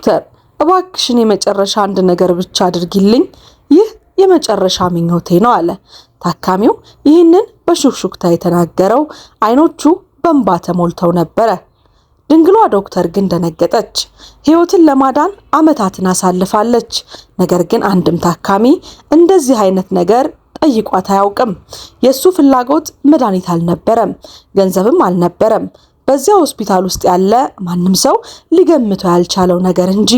ዶክተር እባክሽን የመጨረሻ አንድ ነገር ብቻ አድርጊልኝ፣ ይህ የመጨረሻ ምኞቴ ነው አለ። ታካሚው ይህንን በሹክሹክታ የተናገረው አይኖቹ በእንባ ተሞልተው ነበረ። ድንግሏ ዶክተር ግን ደነገጠች። ሕይወትን ለማዳን ዓመታትን አሳልፋለች። ነገር ግን አንድም ታካሚ እንደዚህ አይነት ነገር ጠይቋት አያውቅም። የሱ ፍላጎት መድኃኒት አልነበረም፣ ገንዘብም አልነበረም። በዚያ ሆስፒታል ውስጥ ያለ ማንም ሰው ሊገምተው ያልቻለው ነገር እንጂ።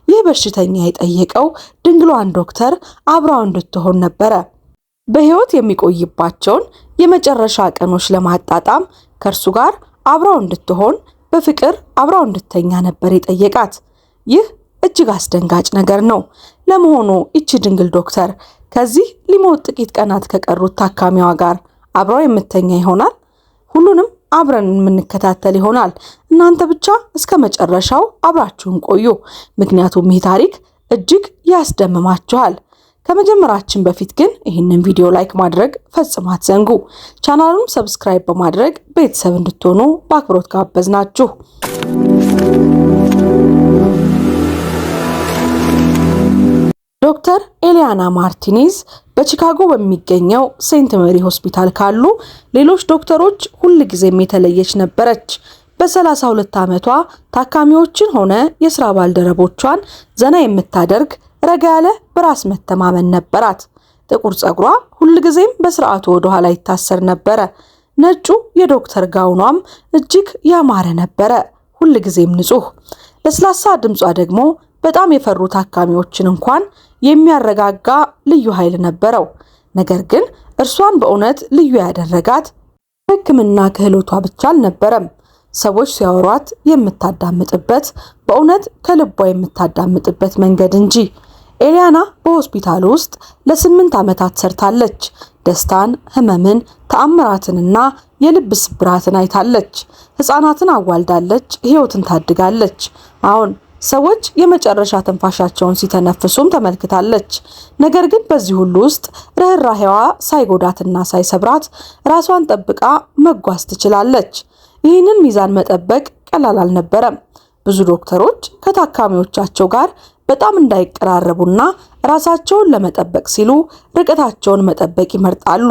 ይህ በሽተኛ የጠየቀው ድንግሏን ዶክተር አብራው እንድትሆን ነበረ። በሕይወት የሚቆይባቸውን የመጨረሻ ቀኖች ለማጣጣም ከእርሱ ጋር አብራው እንድትሆን፣ በፍቅር አብራው እንድተኛ ነበር የጠየቃት። ይህ እጅግ አስደንጋጭ ነገር ነው። ለመሆኑ ይቺ ድንግል ዶክተር ከዚህ ሊሞት ጥቂት ቀናት ከቀሩት ታካሚዋ ጋር አብራው የምተኛ ይሆናል? ሁሉንም አብረን የምንከታተል ይሆናል። እናንተ ብቻ እስከ መጨረሻው አብራችሁን ቆዩ፣ ምክንያቱም ይህ ታሪክ እጅግ ያስደምማችኋል። ከመጀመራችን በፊት ግን ይህንን ቪዲዮ ላይክ ማድረግ ፈጽሞ አትዘንጉ። ቻናሉን ሰብስክራይብ በማድረግ ቤተሰብ እንድትሆኑ በአክብሮት ጋበዝናችሁ። ዶክተር ኤሊያና ማርቲኔዝ በቺካጎ በሚገኘው ሴንት ሜሪ ሆስፒታል ካሉ ሌሎች ዶክተሮች ሁልጊዜም የተለየች ነበረች። በ32 ዓመቷ ታካሚዎችን ሆነ የሥራ ባልደረቦቿን ዘና የምታደርግ ረጋ ያለ በራስ መተማመን ነበራት። ጥቁር ጸጉሯ ሁልጊዜም በስርዓቱ ወደ ኋላ ይታሰር ነበረ። ነጩ የዶክተር ጋውኗም እጅግ ያማረ ነበረ፣ ሁልጊዜም ንጹህ። ለስላሳ ድምጿ ደግሞ በጣም የፈሩ ታካሚዎችን እንኳን የሚያረጋጋ ልዩ ኃይል ነበረው። ነገር ግን እርሷን በእውነት ልዩ ያደረጋት ሕክምና ክህሎቷ ብቻ አልነበረም። ሰዎች ሲያወሯት የምታዳምጥበት፣ በእውነት ከልቧ የምታዳምጥበት መንገድ እንጂ። ኤሊያና በሆስፒታል ውስጥ ለ8 ዓመታት ሰርታለች። ደስታን፣ ህመምን፣ ተአምራትንና የልብ ስብራትን አይታለች። ህፃናትን አዋልዳለች፣ ህይወትን ታድጋለች። አሁን ሰዎች የመጨረሻ ትንፋሻቸውን ሲተነፍሱም ተመልክታለች። ነገር ግን በዚህ ሁሉ ውስጥ ርህራሄዋ ሳይጎዳትና ሳይሰብራት ራሷን ጠብቃ መጓዝ ትችላለች። ይህንን ሚዛን መጠበቅ ቀላል አልነበረም። ብዙ ዶክተሮች ከታካሚዎቻቸው ጋር በጣም እንዳይቀራረቡና ራሳቸውን ለመጠበቅ ሲሉ ርቀታቸውን መጠበቅ ይመርጣሉ።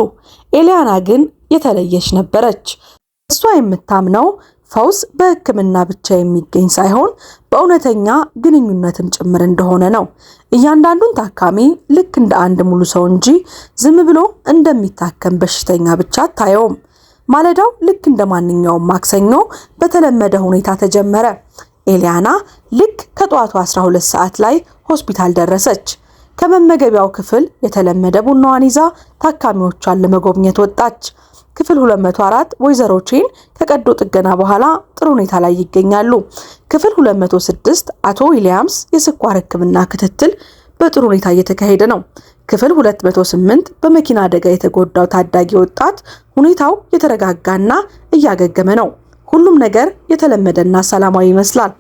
ኤሊያና ግን የተለየች ነበረች። እሷ የምታምነው ፈውስ በሕክምና ብቻ የሚገኝ ሳይሆን በእውነተኛ ግንኙነትም ጭምር እንደሆነ ነው። እያንዳንዱን ታካሚ ልክ እንደ አንድ ሙሉ ሰው እንጂ ዝም ብሎ እንደሚታከም በሽተኛ ብቻ አታየውም። ማለዳው ልክ እንደ ማንኛውም ማክሰኞ በተለመደ ሁኔታ ተጀመረ። ኤሊያና ልክ ከጠዋቱ 12 ሰዓት ላይ ሆስፒታል ደረሰች። ከመመገቢያው ክፍል የተለመደ ቡናዋን ይዛ ታካሚዎቿን ለመጎብኘት ወጣች። ክፍል 204 ወይዘሮ ቼን ከቀዶ ጥገና በኋላ ጥሩ ሁኔታ ላይ ይገኛሉ። ክፍል 206 አቶ ዊሊያምስ የስኳር ሕክምና ክትትል በጥሩ ሁኔታ እየተካሄደ ነው። ክፍል 208 በመኪና አደጋ የተጎዳው ታዳጊ ወጣት ሁኔታው የተረጋጋና እያገገመ ነው። ሁሉም ነገር የተለመደና ሰላማዊ ይመስላል።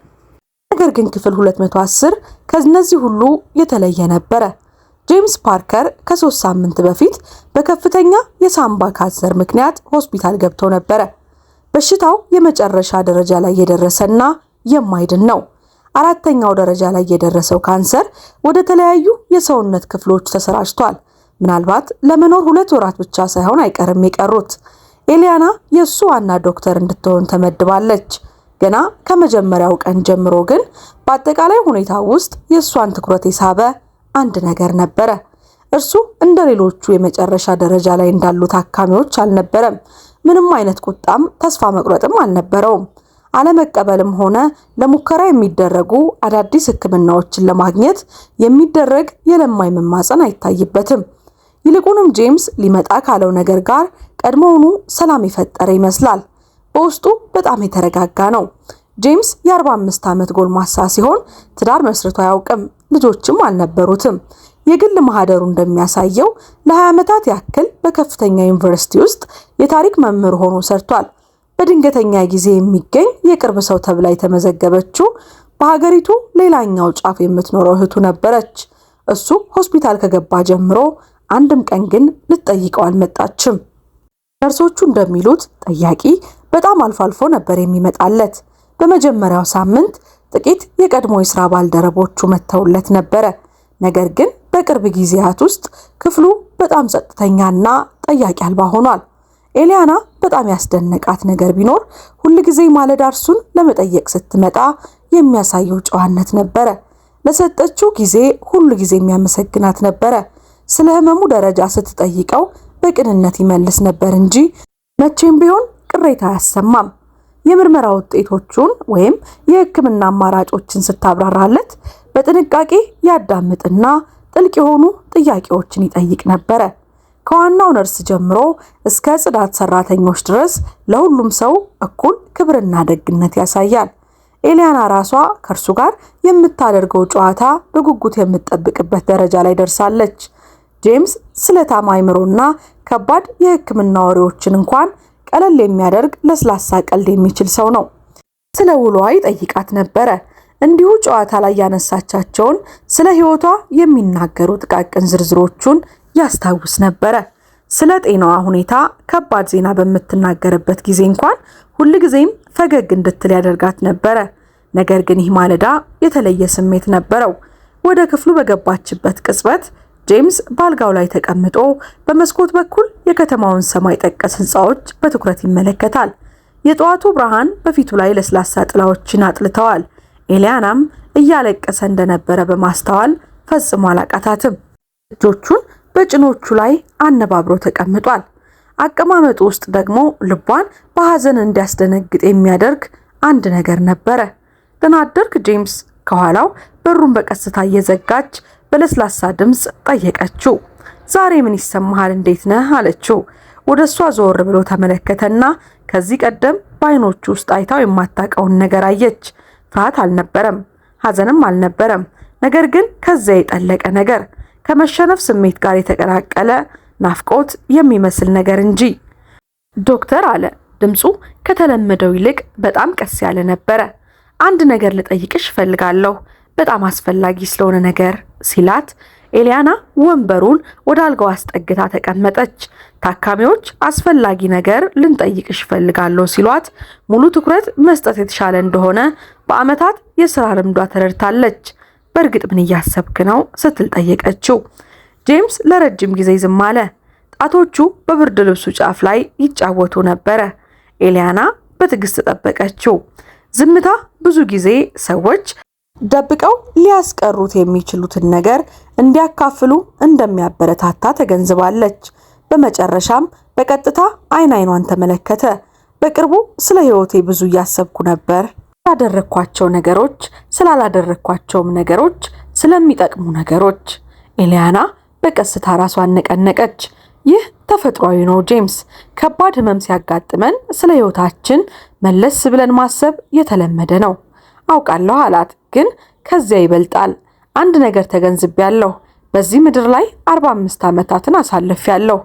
ነገር ግን ክፍል 210 ከነዚህ ሁሉ የተለየ ነበረ። ጄምስ ፓርከር ከ3 ሳምንት በፊት በከፍተኛ የሳምባ ካንሰር ምክንያት ሆስፒታል ገብቶ ነበረ። በሽታው የመጨረሻ ደረጃ ላይ የደረሰና የማይድን ነው። 4ኛው ደረጃ ላይ የደረሰው ካንሰር ወደ ተለያዩ የሰውነት ክፍሎች ተሰራጭቷል። ምናልባት ለመኖር 2 ወራት ብቻ ሳይሆን አይቀርም የቀሩት። ኤሊያና የእሱ ዋና ዶክተር እንድትሆን ተመድባለች። ገና ከመጀመሪያው ቀን ጀምሮ ግን በአጠቃላይ ሁኔታ ውስጥ የእሷን ትኩረት የሳበ አንድ ነገር ነበረ። እርሱ እንደ ሌሎቹ የመጨረሻ ደረጃ ላይ እንዳሉ ታካሚዎች አልነበረም። ምንም አይነት ቁጣም ተስፋ መቁረጥም አልነበረውም። አለመቀበልም ሆነ ለሙከራ የሚደረጉ አዳዲስ ሕክምናዎችን ለማግኘት የሚደረግ የለማኝ መማፀን አይታይበትም። ይልቁንም ጄምስ ሊመጣ ካለው ነገር ጋር ቀድሞውኑ ሰላም የፈጠረ ይመስላል። በውስጡ በጣም የተረጋጋ ነው። ጄምስ የ45 ዓመት ጎልማሳ ሲሆን ትዳር መስርቶ አያውቅም፣ ልጆችም አልነበሩትም። የግል ማህደሩ እንደሚያሳየው ለ20 ዓመታት ያክል በከፍተኛ ዩኒቨርሲቲ ውስጥ የታሪክ መምህር ሆኖ ሰርቷል። በድንገተኛ ጊዜ የሚገኝ የቅርብ ሰው ተብላ የተመዘገበችው በሀገሪቱ ሌላኛው ጫፍ የምትኖረው እህቱ ነበረች። እሱ ሆስፒታል ከገባ ጀምሮ አንድም ቀን ግን ልትጠይቀው አልመጣችም። ነርሶቹ እንደሚሉት ጠያቂ በጣም አልፎ አልፎ ነበር የሚመጣለት። በመጀመሪያው ሳምንት ጥቂት የቀድሞ የሥራ ባልደረቦቹ መተውለት ነበረ። ነገር ግን በቅርብ ጊዜያት ውስጥ ክፍሉ በጣም ጸጥተኛና ጠያቂ አልባ ሆኗል። ኤሊያና በጣም ያስደነቃት ነገር ቢኖር ሁልጊዜ ማለዳ እርሱን ለመጠየቅ ስትመጣ የሚያሳየው ጨዋነት ነበረ። ለሰጠችው ጊዜ ሁልጊዜ የሚያመሰግናት ነበረ። ስለ ህመሙ ደረጃ ስትጠይቀው በቅንነት ይመልስ ነበር እንጂ መቼም ቢሆን ቅሬታ አያሰማም። የምርመራ ውጤቶቹን ወይም የሕክምና አማራጮችን ስታብራራለት በጥንቃቄ ያዳምጥና ጥልቅ የሆኑ ጥያቄዎችን ይጠይቅ ነበረ። ከዋናው ነርስ ጀምሮ እስከ ጽዳት ሰራተኞች ድረስ ለሁሉም ሰው እኩል ክብርና ደግነት ያሳያል። ኤሊያና ራሷ ከእርሱ ጋር የምታደርገው ጨዋታ በጉጉት የምትጠብቅበት ደረጃ ላይ ደርሳለች። ጄምስ ስለታማ አእምሮና ከባድ የሕክምና ወሬዎችን እንኳን ቀለል የሚያደርግ ለስላሳ ቀልድ የሚችል ሰው ነው። ስለ ውሎዋ ይጠይቃት ነበረ። እንዲሁ ጨዋታ ላይ ያነሳቻቸውን ስለ ህይወቷ የሚናገሩ ጥቃቅን ዝርዝሮቹን ያስታውስ ነበረ። ስለ ጤናዋ ሁኔታ ከባድ ዜና በምትናገርበት ጊዜ እንኳን ሁልጊዜም ፈገግ እንድትል ያደርጋት ነበረ። ነገር ግን ይህ ማለዳ የተለየ ስሜት ነበረው። ወደ ክፍሉ በገባችበት ቅጽበት ጄምስ ባልጋው ላይ ተቀምጦ በመስኮት በኩል የከተማውን ሰማይ ጠቀስ ህንጻዎች በትኩረት ይመለከታል። የጠዋቱ ብርሃን በፊቱ ላይ ለስላሳ ጥላዎችን አጥልተዋል። ኤሊያናም እያለቀሰ እንደነበረ በማስተዋል ፈጽሞ አላቃታትም። እጆቹን በጭኖቹ ላይ አነባብሮ ተቀምጧል። አቀማመጡ ውስጥ ደግሞ ልቧን በሐዘን እንዲያስደነግጥ የሚያደርግ አንድ ነገር ነበረ። ደህና አደርክ ጄምስ? ከኋላው በሩን በቀስታ እየዘጋች በለስላሳ ድምፅ ጠየቀችው። ዛሬ ምን ይሰማሃል? እንዴት ነህ? አለችው። ወደ እሷ ዞር ብሎ ተመለከተና ከዚህ ቀደም በዓይኖቹ ውስጥ አይታው የማታውቀውን ነገር አየች። ፍርሃት አልነበረም፣ ሐዘንም አልነበረም። ነገር ግን ከዚያ የጠለቀ ነገር፣ ከመሸነፍ ስሜት ጋር የተቀላቀለ ናፍቆት የሚመስል ነገር እንጂ። ዶክተር አለ። ድምፁ ከተለመደው ይልቅ በጣም ቀስ ያለ ነበረ። አንድ ነገር ልጠይቅሽ እፈልጋለሁ፣ በጣም አስፈላጊ ስለሆነ ነገር ሲላት ኤሊያና ወንበሩን ወደ አልጋው አስጠግታ ተቀመጠች። ታካሚዎች አስፈላጊ ነገር ልንጠይቅሽ እፈልጋለሁ ሲሏት ሙሉ ትኩረት መስጠት የተሻለ እንደሆነ በዓመታት የሥራ ልምዷ ተረድታለች። በእርግጥ ምን እያሰብክ ነው ስትል ጠየቀችው። ጄምስ ለረጅም ጊዜ ዝም አለ። ጣቶቹ በብርድ ልብሱ ጫፍ ላይ ይጫወቱ ነበረ። ኤሊያና በትዕግስት ጠበቀችው። ዝምታ ብዙ ጊዜ ሰዎች ደብቀው ሊያስቀሩት የሚችሉትን ነገር እንዲያካፍሉ እንደሚያበረታታ ተገንዝባለች። በመጨረሻም በቀጥታ አይኗን ተመለከተ። በቅርቡ ስለ ህይወቴ ብዙ እያሰብኩ ነበር። ስላደረኳቸው ነገሮች፣ ስላላደረኳቸውም ነገሮች፣ ስለሚጠቅሙ ነገሮች። ኤሊያና በቀስታ ራሷን ነቀነቀች። ይህ ተፈጥሯዊ ነው ጄምስ። ከባድ ህመም ሲያጋጥመን ስለ ህይወታችን መለስ ብለን ማሰብ የተለመደ ነው። አውቃለሁ አላት። ግን ከዚያ ይበልጣል። አንድ ነገር ተገንዝቤያለሁ። በዚህ ምድር ላይ 45 ዓመታትን አሳልፌያለሁ።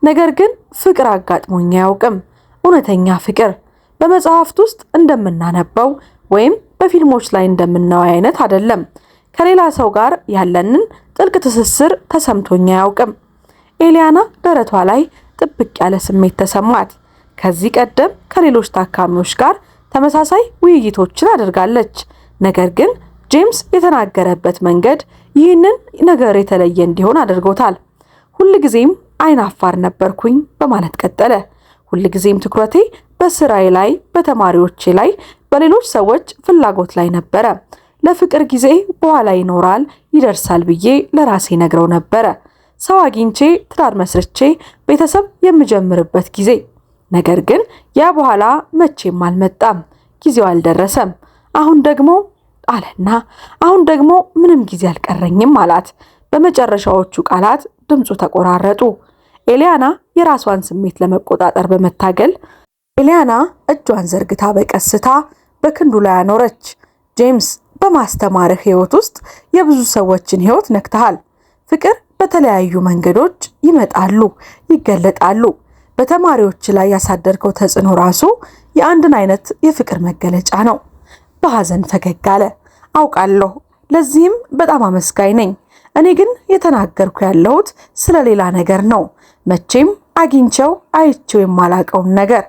ነገር ግን ፍቅር አጋጥሞኝ አያውቅም። እውነተኛ ፍቅር በመጽሐፍት ውስጥ እንደምናነበው ወይም በፊልሞች ላይ እንደምናየው አይነት አይደለም። ከሌላ ሰው ጋር ያለንን ጥልቅ ትስስር ተሰምቶኝ አያውቅም። ኤሊያና ደረቷ ላይ ጥብቅ ያለ ስሜት ተሰማት። ከዚህ ቀደም ከሌሎች ታካሚዎች ጋር ተመሳሳይ ውይይቶችን አድርጋለች። ነገር ግን ጄምስ የተናገረበት መንገድ ይህንን ነገር የተለየ እንዲሆን አድርጎታል። ሁልጊዜም አይናፋር ነበርኩኝ በማለት ቀጠለ። ሁልጊዜም ትኩረቴ በስራዬ ላይ፣ በተማሪዎቼ ላይ፣ በሌሎች ሰዎች ፍላጎት ላይ ነበረ። ለፍቅር ጊዜ በኋላ ይኖራል፣ ይደርሳል ብዬ ለራሴ ነግረው ነበረ። ሰው አግኝቼ ትዳር መስርቼ ቤተሰብ የምጀምርበት ጊዜ። ነገር ግን ያ በኋላ መቼም አልመጣም፣ ጊዜው አልደረሰም። አሁን ደግሞ ምንም ጊዜ አልቀረኝም አላት። በመጨረሻዎቹ ቃላት ድምፁ ተቆራረጡ። ኤሊያና የራሷን ስሜት ለመቆጣጠር በመታገል ኤሊያና እጇን ዘርግታ በቀስታ በክንዱ ላይ አኖረች። ጄምስ፣ በማስተማርህ ህይወት ውስጥ የብዙ ሰዎችን ህይወት ነክተሃል። ፍቅር በተለያዩ መንገዶች ይመጣሉ፣ ይገለጣሉ። በተማሪዎች ላይ ያሳደርከው ተጽዕኖ ራሱ የአንድን አይነት የፍቅር መገለጫ ነው። በሐዘን ፈገግ አለ። አውቃለሁ፣ ለዚህም በጣም አመስጋኝ ነኝ። እኔ ግን የተናገርኩ ያለሁት ስለ ሌላ ነገር ነው። መቼም አግኝቼው አይቼው የማላቀውን ነገር።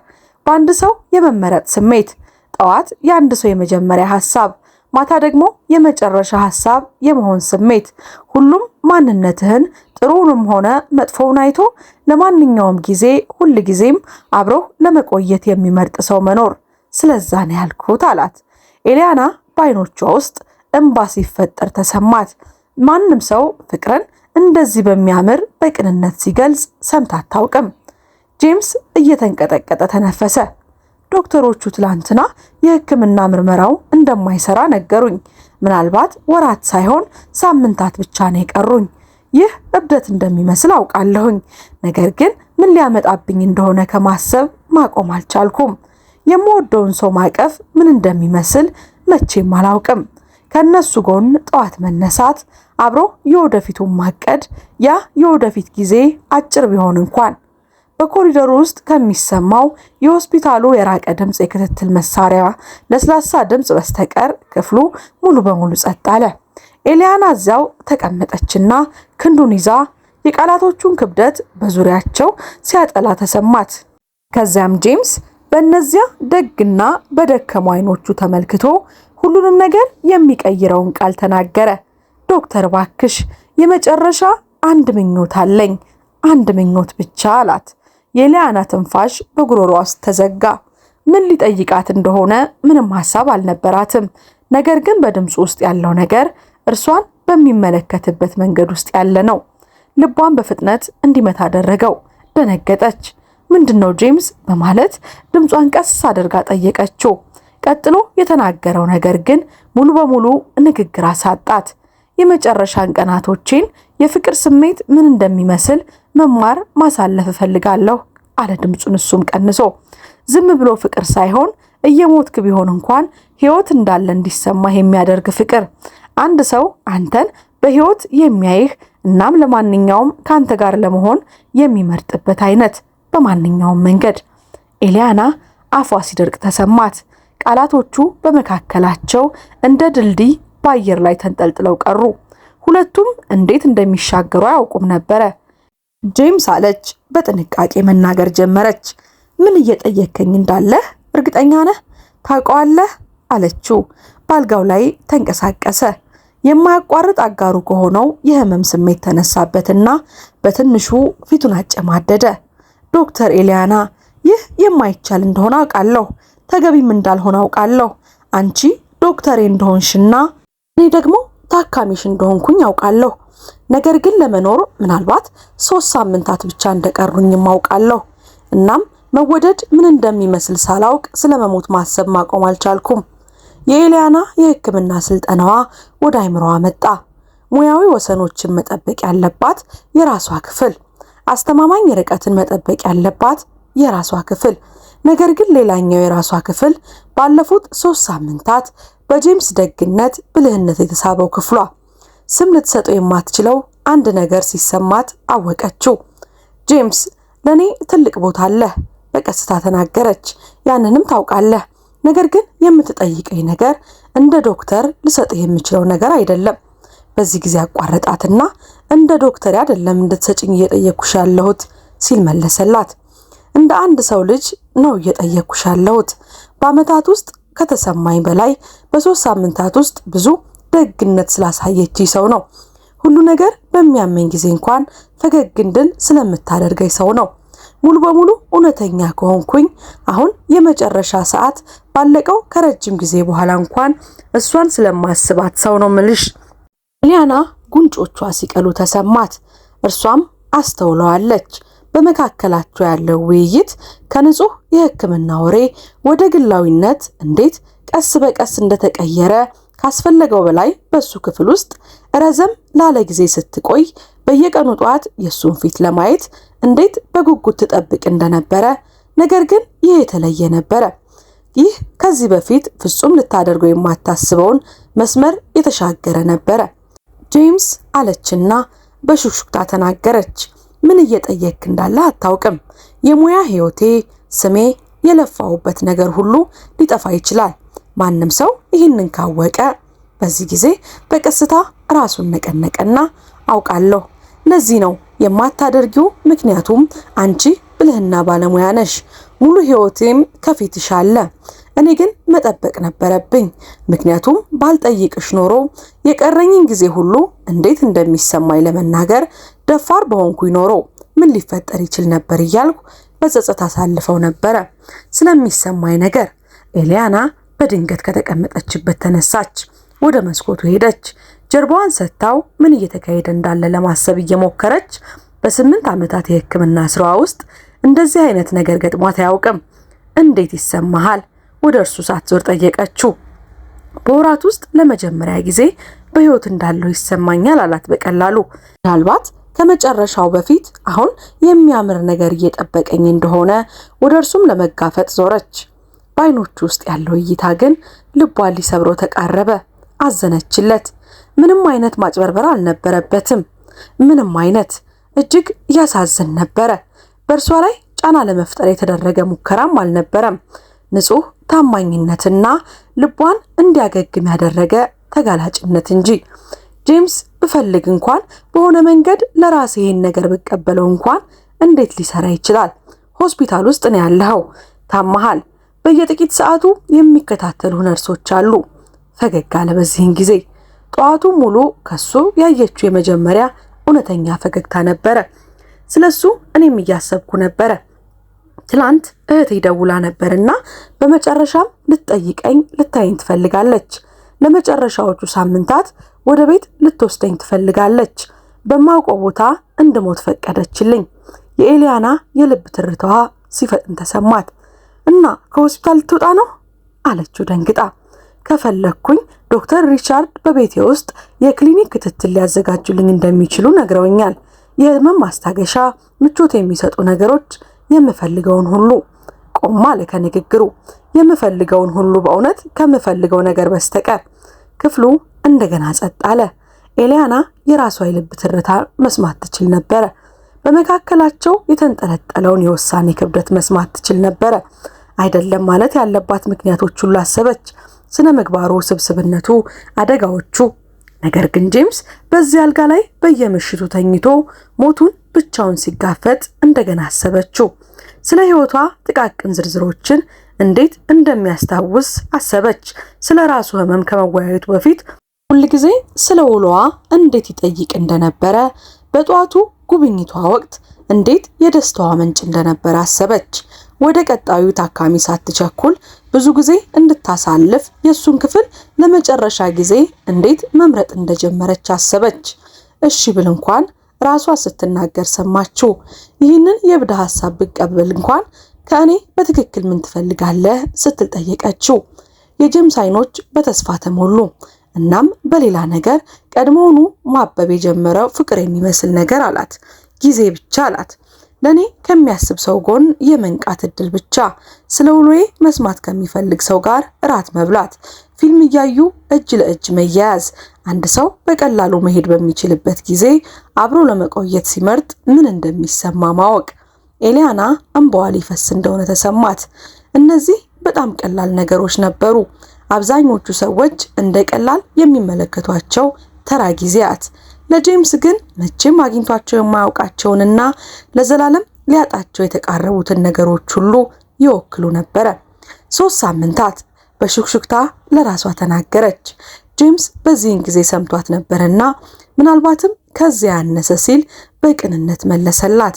በአንድ ሰው የመመረጥ ስሜት፣ ጠዋት የአንድ ሰው የመጀመሪያ ሐሳብ፣ ማታ ደግሞ የመጨረሻ ሐሳብ የመሆን ስሜት። ሁሉም ማንነትህን ጥሩንም ሆነ መጥፎውን አይቶ ለማንኛውም ጊዜ ሁል ጊዜም አብሮ ለመቆየት የሚመርጥ ሰው መኖር። ስለዛ ነው ያልኩት አላት። ኤሊያና በዓይኖቿ ውስጥ እንባ ሲፈጠር ተሰማት። ማንም ሰው ፍቅርን እንደዚህ በሚያምር በቅንነት ሲገልጽ ሰምታ አታውቅም። ጄምስ እየተንቀጠቀጠ ተነፈሰ። ዶክተሮቹ ትላንትና የሕክምና ምርመራው እንደማይሰራ ነገሩኝ። ምናልባት ወራት ሳይሆን ሳምንታት ብቻ ነው የቀሩኝ። ይህ እብደት እንደሚመስል አውቃለሁኝ። ነገር ግን ምን ሊያመጣብኝ እንደሆነ ከማሰብ ማቆም አልቻልኩም። የምወደውን ሰው ማቀፍ ምን እንደሚመስል መቼም አላውቅም። ከነሱ ጎን ጠዋት መነሳት፣ አብሮ የወደፊቱን ማቀድ፣ ያ የወደፊት ጊዜ አጭር ቢሆን እንኳን። በኮሪደሩ ውስጥ ከሚሰማው የሆስፒታሉ የራቀ ድምፅ የክትትል መሳሪያ ለስላሳ ድምፅ በስተቀር ክፍሉ ሙሉ በሙሉ ጸጥ አለ። ኤሊያና እዚያው ተቀመጠችና ክንዱን ይዛ የቃላቶቹን ክብደት በዙሪያቸው ሲያጠላ ተሰማት። ከዚያም ጄምስ በእነዚያ ደግና በደከሙ አይኖቹ ተመልክቶ ሁሉንም ነገር የሚቀይረውን ቃል ተናገረ። ዶክተር ባክሽ የመጨረሻ አንድ ምኞት አለኝ፣ አንድ ምኞት ብቻ አላት። የኤሊያና ትንፋሽ በጉሮሯ ውስጥ ተዘጋ። ምን ሊጠይቃት እንደሆነ ምንም ሐሳብ አልነበራትም። ነገር ግን በድምፁ ውስጥ ያለው ነገር እርሷን በሚመለከትበት መንገድ ውስጥ ያለ ነው። ልቧን በፍጥነት እንዲመታ አደረገው። ደነገጠች። ምንድነው ጄምስ በማለት ድምጿን ቀስ አድርጋ ጠየቀችው። ቀጥሎ የተናገረው ነገር ግን ሙሉ በሙሉ ንግግር አሳጣት። የመጨረሻን ቀናቶቼን የፍቅር ስሜት ምን እንደሚመስል መማር ማሳለፍ እፈልጋለሁ አለ ድምጹን እሱም ቀንሶ። ዝም ብሎ ፍቅር ሳይሆን እየሞትክ ቢሆን እንኳን ሕይወት እንዳለ እንዲሰማህ የሚያደርግ ፍቅር። አንድ ሰው አንተን በሕይወት የሚያይህ እናም ለማንኛውም ካንተ ጋር ለመሆን የሚመርጥበት አይነት በማንኛውም መንገድ። ኤሊያና አፏ ሲደርቅ ተሰማት። ቃላቶቹ በመካከላቸው እንደ ድልድይ በአየር ላይ ተንጠልጥለው ቀሩ። ሁለቱም እንዴት እንደሚሻገሩ አያውቁም ነበረ። ጄምስ አለች። በጥንቃቄ መናገር ጀመረች። ምን እየጠየከኝ እንዳለህ እርግጠኛ ነህ? ታውቀዋለህ? አለችው። በአልጋው ላይ ተንቀሳቀሰ። የማያቋርጥ አጋሩ ከሆነው የህመም ስሜት ተነሳበትና በትንሹ ፊቱን አጨማደደ። ዶክተር ኤሊያና፣ ይህ የማይቻል እንደሆነ አውቃለሁ፣ ተገቢም እንዳልሆነ አውቃለሁ። አንቺ ዶክተሬ እንደሆንሽና እኔ ደግሞ ታካሚሽ እንደሆንኩኝ አውቃለሁ። ነገር ግን ለመኖር ምናልባት 3 ሳምንታት ብቻ እንደቀሩኝም አውቃለሁ። እናም መወደድ ምን እንደሚመስል ሳላውቅ ስለመሞት ማሰብ ማቆም አልቻልኩም። የኤሊያና የሕክምና ስልጠናዋ ወደ አይምሮዋ መጣ። ሙያዊ ወሰኖችን መጠበቅ ያለባት የራሷ ክፍል፣ አስተማማኝ ርቀትን መጠበቅ ያለባት የራሷ ክፍል። ነገር ግን ሌላኛው የራሷ ክፍል ባለፉት 3 ሳምንታት በጄምስ ደግነት፣ ብልህነት የተሳበው ክፍሏ። ስም ልትሰጠው የማትችለው አንድ ነገር ሲሰማት አወቀችው። ጄምስ፣ ለኔ ትልቅ ቦታ አለህ በቀስታ ተናገረች። ያንንም ታውቃለህ። ነገር ግን የምትጠይቀኝ ነገር እንደ ዶክተር ልሰጥህ የምችለው ነገር አይደለም። በዚህ ጊዜ አቋረጣትና እንደ ዶክተር አይደለም እንድትሰጭኝ እየጠየኩሽ ያለሁት ሲል መለሰላት። እንደ አንድ ሰው ልጅ ነው እየጠየኩሽ ያለሁት። በአመታት ውስጥ ከተሰማኝ በላይ በ3 ሳምንታት ውስጥ ብዙ ደግነት ስላሳየች ሰው ነው። ሁሉ ነገር በሚያመኝ ጊዜ እንኳን ፈገግ እንድል ስለምታደርገኝ ሰው ነው። ሙሉ በሙሉ እውነተኛ ከሆንኩኝ አሁን የመጨረሻ ሰዓት ባለቀው ከረጅም ጊዜ በኋላ እንኳን እሷን ስለማስባት ሰው ነው ምልሽ። ኤሊያና ጉንጮቿ ሲቀሉ ተሰማት። እርሷም አስተውለዋለች። በመካከላቸው ያለው ውይይት ከንጹህ የሕክምና ወሬ ወደ ግላዊነት እንዴት ቀስ በቀስ እንደተቀየረ ካስፈለገው በላይ በሱ ክፍል ውስጥ ረዘም ላለ ጊዜ ስትቆይ በየቀኑ ጧት የሱን ፊት ለማየት እንዴት በጉጉት ትጠብቅ እንደነበረ። ነገር ግን ይህ የተለየ ነበረ። ይህ ከዚህ በፊት ፍጹም ልታደርገው የማታስበውን መስመር የተሻገረ ነበረ። ጄምስ አለችና በሹክሹክታ ተናገረች። ምን እየጠየክ እንዳለ አታውቅም። የሙያ ህይወቴ፣ ስሜ፣ የለፋውበት ነገር ሁሉ ሊጠፋ ይችላል። ማንም ሰው ይህንን ካወቀ በዚህ ጊዜ በቀስታ ራሱን ነቀነቀና አውቃለሁ። ለዚህ ነው የማታደርጊው፣ ምክንያቱም አንቺ ብልህና ባለሙያ ነሽ። ሙሉ ህይወቴም ከፊትሽ አለ። እኔ ግን መጠበቅ ነበረብኝ። ምክንያቱም ባልጠይቅሽ ኖሮ የቀረኝን ጊዜ ሁሉ እንዴት እንደሚሰማኝ ለመናገር ደፋር በሆንኩኝ ኖሮ ምን ሊፈጠር ይችል ነበር እያልኩ በጸጸት አሳልፈው ነበረ። ስለሚሰማኝ ነገር ኤሊያና በድንገት ከተቀመጠችበት ተነሳች። ወደ መስኮቱ ሄደች። ጀርባዋን ሰጥታው ምን እየተካሄደ እንዳለ ለማሰብ እየሞከረች በ8 ዓመታት የሕክምና ስራዋ ውስጥ እንደዚህ አይነት ነገር ገጥሟት አያውቅም። እንዴት ይሰማሃል? ወደ እርሱ ሳትዞር ጠየቀችው። በወራት ውስጥ ለመጀመሪያ ጊዜ በህይወት እንዳለው ይሰማኛል አላት በቀላሉ። ምናልባት ከመጨረሻው በፊት አሁን የሚያምር ነገር እየጠበቀኝ እንደሆነ ወደ እርሱም ለመጋፈጥ ዞረች። በአይኖቹ ውስጥ ያለው እይታ ግን ልቧን ሊሰብረው ተቃረበ። አዘነችለት። ምንም አይነት ማጭበርበር አልነበረበትም። ምንም አይነት እጅግ ያሳዝን ነበረ። በእርሷ ላይ ጫና ለመፍጠር የተደረገ ሙከራም አልነበረም። ንጹህ ታማኝነትና ልቧን እንዲያገግም ያደረገ ተጋላጭነት እንጂ። ጄምስ ብፈልግ እንኳን በሆነ መንገድ ለራሴ ይሄን ነገር ብቀበለው እንኳን እንዴት ሊሰራ ይችላል? ሆስፒታል ውስጥ ነው ያለኸው። ታማሃል። በየጥቂት ሰዓቱ የሚከታተሉ ነርሶች አሉ። ፈገግ አለ። በዚህን ጊዜ ጠዋቱ ሙሉ ከሱ ያየችው የመጀመሪያ እውነተኛ ፈገግታ ነበረ። ስለሱ እኔም እያሰብኩ ነበረ። ትላንት እህቴ ደውላ ነበርና በመጨረሻም ልታይኝ ትፈልጋለች። ለመጨረሻዎቹ ሳምንታት ወደ ቤት ልትወስደኝ ትፈልጋለች። በማውቀው ቦታ እንድሞት ፈቀደችልኝ። የኤሊያና የልብ ትርታዋ ሲፈጥን ተሰማት። እና ከሆስፒታል ልትወጣ ነው አለችው ደንግጣ። ከፈለኩኝ ዶክተር ሪቻርድ በቤቴ ውስጥ የክሊኒክ ክትትል ሊያዘጋጁልኝ እንደሚችሉ ነግረውኛል። የህመም ማስታገሻ፣ ምቾት የሚሰጡ ነገሮች፣ የምፈልገውን ሁሉ። ቆም አለ ከንግግሩ። የምፈልገውን ሁሉ በእውነት ከምፈልገው ነገር በስተቀር። ክፍሉ እንደገና ጸጥ አለ። ኤሊያና የራሷ የልብ ትርታ መስማት ትችል ነበረ። በመካከላቸው የተንጠለጠለውን የውሳኔ ክብደት መስማት ትችል ነበረ። አይደለም ማለት ያለባት ምክንያቶች ሁሉ አሰበች። ስነ ምግባሩ፣ ስብስብነቱ፣ አደጋዎቹ። ነገር ግን ጄምስ በዚህ አልጋ ላይ በየምሽቱ ተኝቶ ሞቱን ብቻውን ሲጋፈጥ እንደገና አሰበችው። ስለ ህይወቷ ጥቃቅን ዝርዝሮችን እንዴት እንደሚያስታውስ አሰበች። ስለ ራሱ ህመም ከመወያየቱ በፊት ሁልጊዜ ስለ ውሎዋ እንዴት ይጠይቅ እንደነበረ፣ በጧቱ ጉብኝቷ ወቅት እንዴት የደስታዋ ምንጭ እንደነበረ አሰበች። ወደ ቀጣዩ ታካሚ ሳትቸኩል ብዙ ጊዜ እንድታሳልፍ የሱን ክፍል ለመጨረሻ ጊዜ እንዴት መምረጥ እንደጀመረች አሰበች። እሺ ብል እንኳን ራሷ ስትናገር ሰማችው። ይህንን የብዳ ሐሳብ ብቀበል እንኳን ከእኔ በትክክል ምን ትፈልጋለህ ስትል ጠየቀችው። የጄምስ አይኖች በተስፋ ተሞሉ። እናም በሌላ ነገር ቀድሞውኑ ማበብ የጀመረው ፍቅር የሚመስል ነገር አላት። ጊዜ ብቻ አላት። ለኔ ከሚያስብ ሰው ጎን የመንቃት እድል ብቻ። ስለ ውሎዬ መስማት ከሚፈልግ ሰው ጋር እራት መብላት፣ ፊልም እያዩ እጅ ለእጅ መያያዝ። አንድ ሰው በቀላሉ መሄድ በሚችልበት ጊዜ አብሮ ለመቆየት ሲመርጥ ምን እንደሚሰማ ማወቅ። ኤሊያና እንባዋ ሊፈስ እንደሆነ ተሰማት። እነዚህ በጣም ቀላል ነገሮች ነበሩ። አብዛኞቹ ሰዎች እንደ ቀላል የሚመለከቷቸው ተራ ጊዜያት ለጄምስ ግን መቼም አግኝቷቸው የማያውቃቸውንና ለዘላለም ሊያጣቸው የተቃረቡትን ነገሮች ሁሉ ይወክሉ ነበረ። 3 ሳምንታት በሹክሹክታ ለራሷ ተናገረች። ጄምስ በዚህን ጊዜ ሰምቷት ነበርና ምናልባትም ከዚያ ያነሰ ሲል በቅንነት መለሰላት።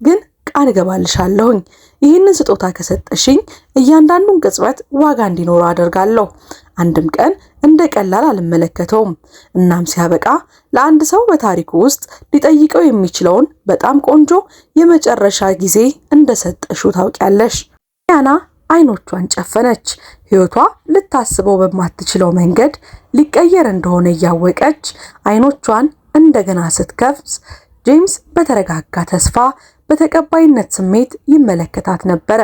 ግን ቃል ገባልሻለሁኝ ይህንን ስጦታ ከሰጠሽኝ እያንዳንዱን ቅጽበት ዋጋ እንዲኖረው አደርጋለሁ። አንድም ቀን እንደ ቀላል አልመለከተውም። እናም ሲያበቃ ለአንድ ሰው በታሪኩ ውስጥ ሊጠይቀው የሚችለውን በጣም ቆንጆ የመጨረሻ ጊዜ እንደሰጠሽው ታውቂያለሽ። ኤሊያና አይኖቿን ጨፈነች። ህይወቷ ልታስበው በማትችለው መንገድ ሊቀየር እንደሆነ እያወቀች አይኖቿን እንደገና ስትከፍት ጄምስ በተረጋጋ ተስፋ በተቀባይነት ስሜት ይመለከታት ነበረ።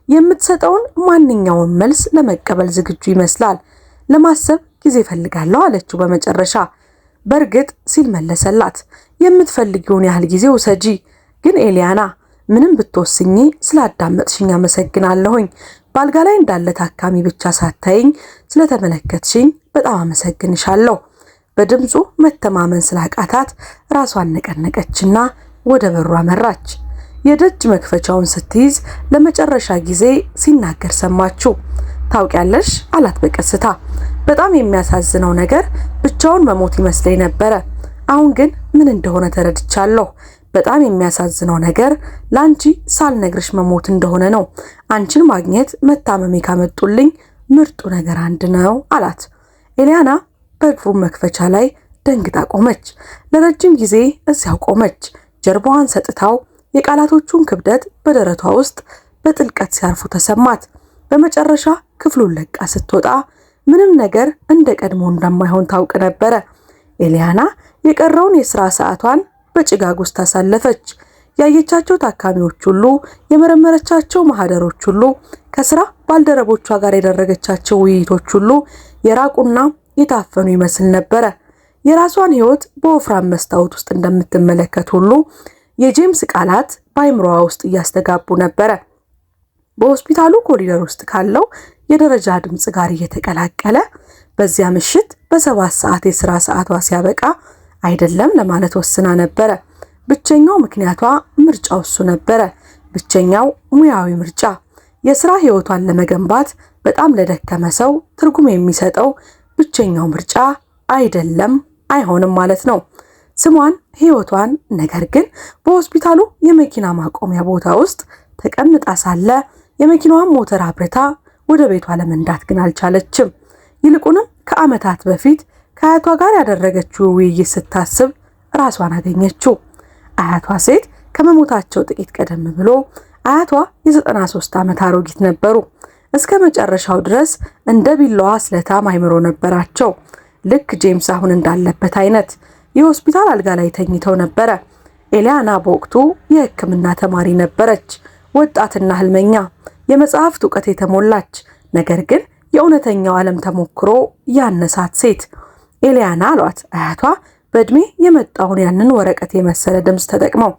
የምትሰጠውን ማንኛውን መልስ ለመቀበል ዝግጁ ይመስላል። ለማሰብ ጊዜ ፈልጋለሁ አለችው በመጨረሻ። በእርግጥ ሲል መለሰላት። የምትፈልጊውን ያህል ጊዜ ውሰጂ። ግን ኤሊያና ምንም ብትወስኚ ስላዳመጥሽኝ አመሰግናለሁኝ። ባልጋ ላይ እንዳለ ታካሚ ብቻ ሳታይኝ ስለተመለከትሽኝ በጣም አመሰግንሻለሁ። በድምፁ መተማመን ስላቃታት ራሷን ነቀነቀችና ወደ በሩ አመራች። የደጅ መክፈቻውን ስትይዝ ለመጨረሻ ጊዜ ሲናገር ሰማችው። ታውቂያለሽ አላት በቀስታ። በጣም የሚያሳዝነው ነገር ብቻውን መሞት ይመስለኝ ነበረ። አሁን ግን ምን እንደሆነ ተረድቻለሁ። በጣም የሚያሳዝነው ነገር ላንቺ ሳልነግርሽ መሞት እንደሆነ ነው። አንቺን ማግኘት መታመሜ ካመጡልኝ ምርጡ ነገር አንድ ነው አላት። ኤሊያና በእግሩ መክፈቻ ላይ ደንግጣ ቆመች። ለረጅም ጊዜ እዚያው ቆመች። ጀርባዋን ሰጥታው የቃላቶቹን ክብደት በደረቷ ውስጥ በጥልቀት ሲያርፉ ተሰማት። በመጨረሻ ክፍሉን ለቃ ስትወጣ ምንም ነገር እንደ ቀድሞ እንደማይሆን ታውቅ ነበረ። ኤሊያና የቀረውን የሥራ ሰዓቷን በጭጋግ ውስጥ ታሳለፈች። ያየቻቸው ታካሚዎች ሁሉ፣ የመረመረቻቸው ማህደሮች ሁሉ፣ ከሥራ ባልደረቦቿ ጋር ያደረገቻቸው ውይይቶች ሁሉ የራቁና የታፈኑ ይመስል ነበረ። የራሷን ሕይወት በወፍራም መስታወት ውስጥ እንደምትመለከት ሁሉ የጄምስ ቃላት በአይምሮዋ ውስጥ እያስተጋቡ ነበረ። በሆስፒታሉ ኮሪደር ውስጥ ካለው የደረጃ ድምጽ ጋር እየተቀላቀለ በዚያ ምሽት በ7 ሰዓት የሥራ ሰዓቷ ሲያበቃ አይደለም ለማለት ወስና ነበረ። ብቸኛው ምክንያቷ ምርጫው እሱ ነበረ። ብቸኛው ሙያዊ ምርጫ። የሥራ ሕይወቷን ለመገንባት በጣም ለደከመ ሰው ትርጉም የሚሰጠው ብቸኛው ምርጫ አይደለም፣ አይሆንም ማለት ነው። ስሟን፣ ሕይወቷን። ነገር ግን በሆስፒታሉ የመኪና ማቆሚያ ቦታ ውስጥ ተቀምጣ ሳለ የመኪናዋን ሞተር አብርታ ወደ ቤቷ ለመንዳት ግን አልቻለችም። ይልቁንም ከዓመታት በፊት ከአያቷ ጋር ያደረገችው ውይይት ስታስብ ራሷን አገኘችው። አያቷ ሴት ከመሞታቸው ጥቂት ቀደም ብሎ አያቷ የ93 ዓመት አሮጊት ነበሩ። እስከ መጨረሻው ድረስ እንደ ቢላዋ ስለታም አይምሮ ነበራቸው። ልክ ጄምስ አሁን እንዳለበት አይነት የሆስፒታል አልጋ ላይ ተኝተው ነበረ። ኤሊያና በወቅቱ የሕክምና ተማሪ ነበረች። ወጣትና ህልመኛ፣ የመጽሐፍት ዕውቀት የተሞላች ነገር ግን የእውነተኛው ዓለም ተሞክሮ ያነሳት ሴት። ኤሊያና አሏት አያቷ በእድሜ የመጣውን ያንን ወረቀት የመሰለ ድምፅ ተጠቅመው።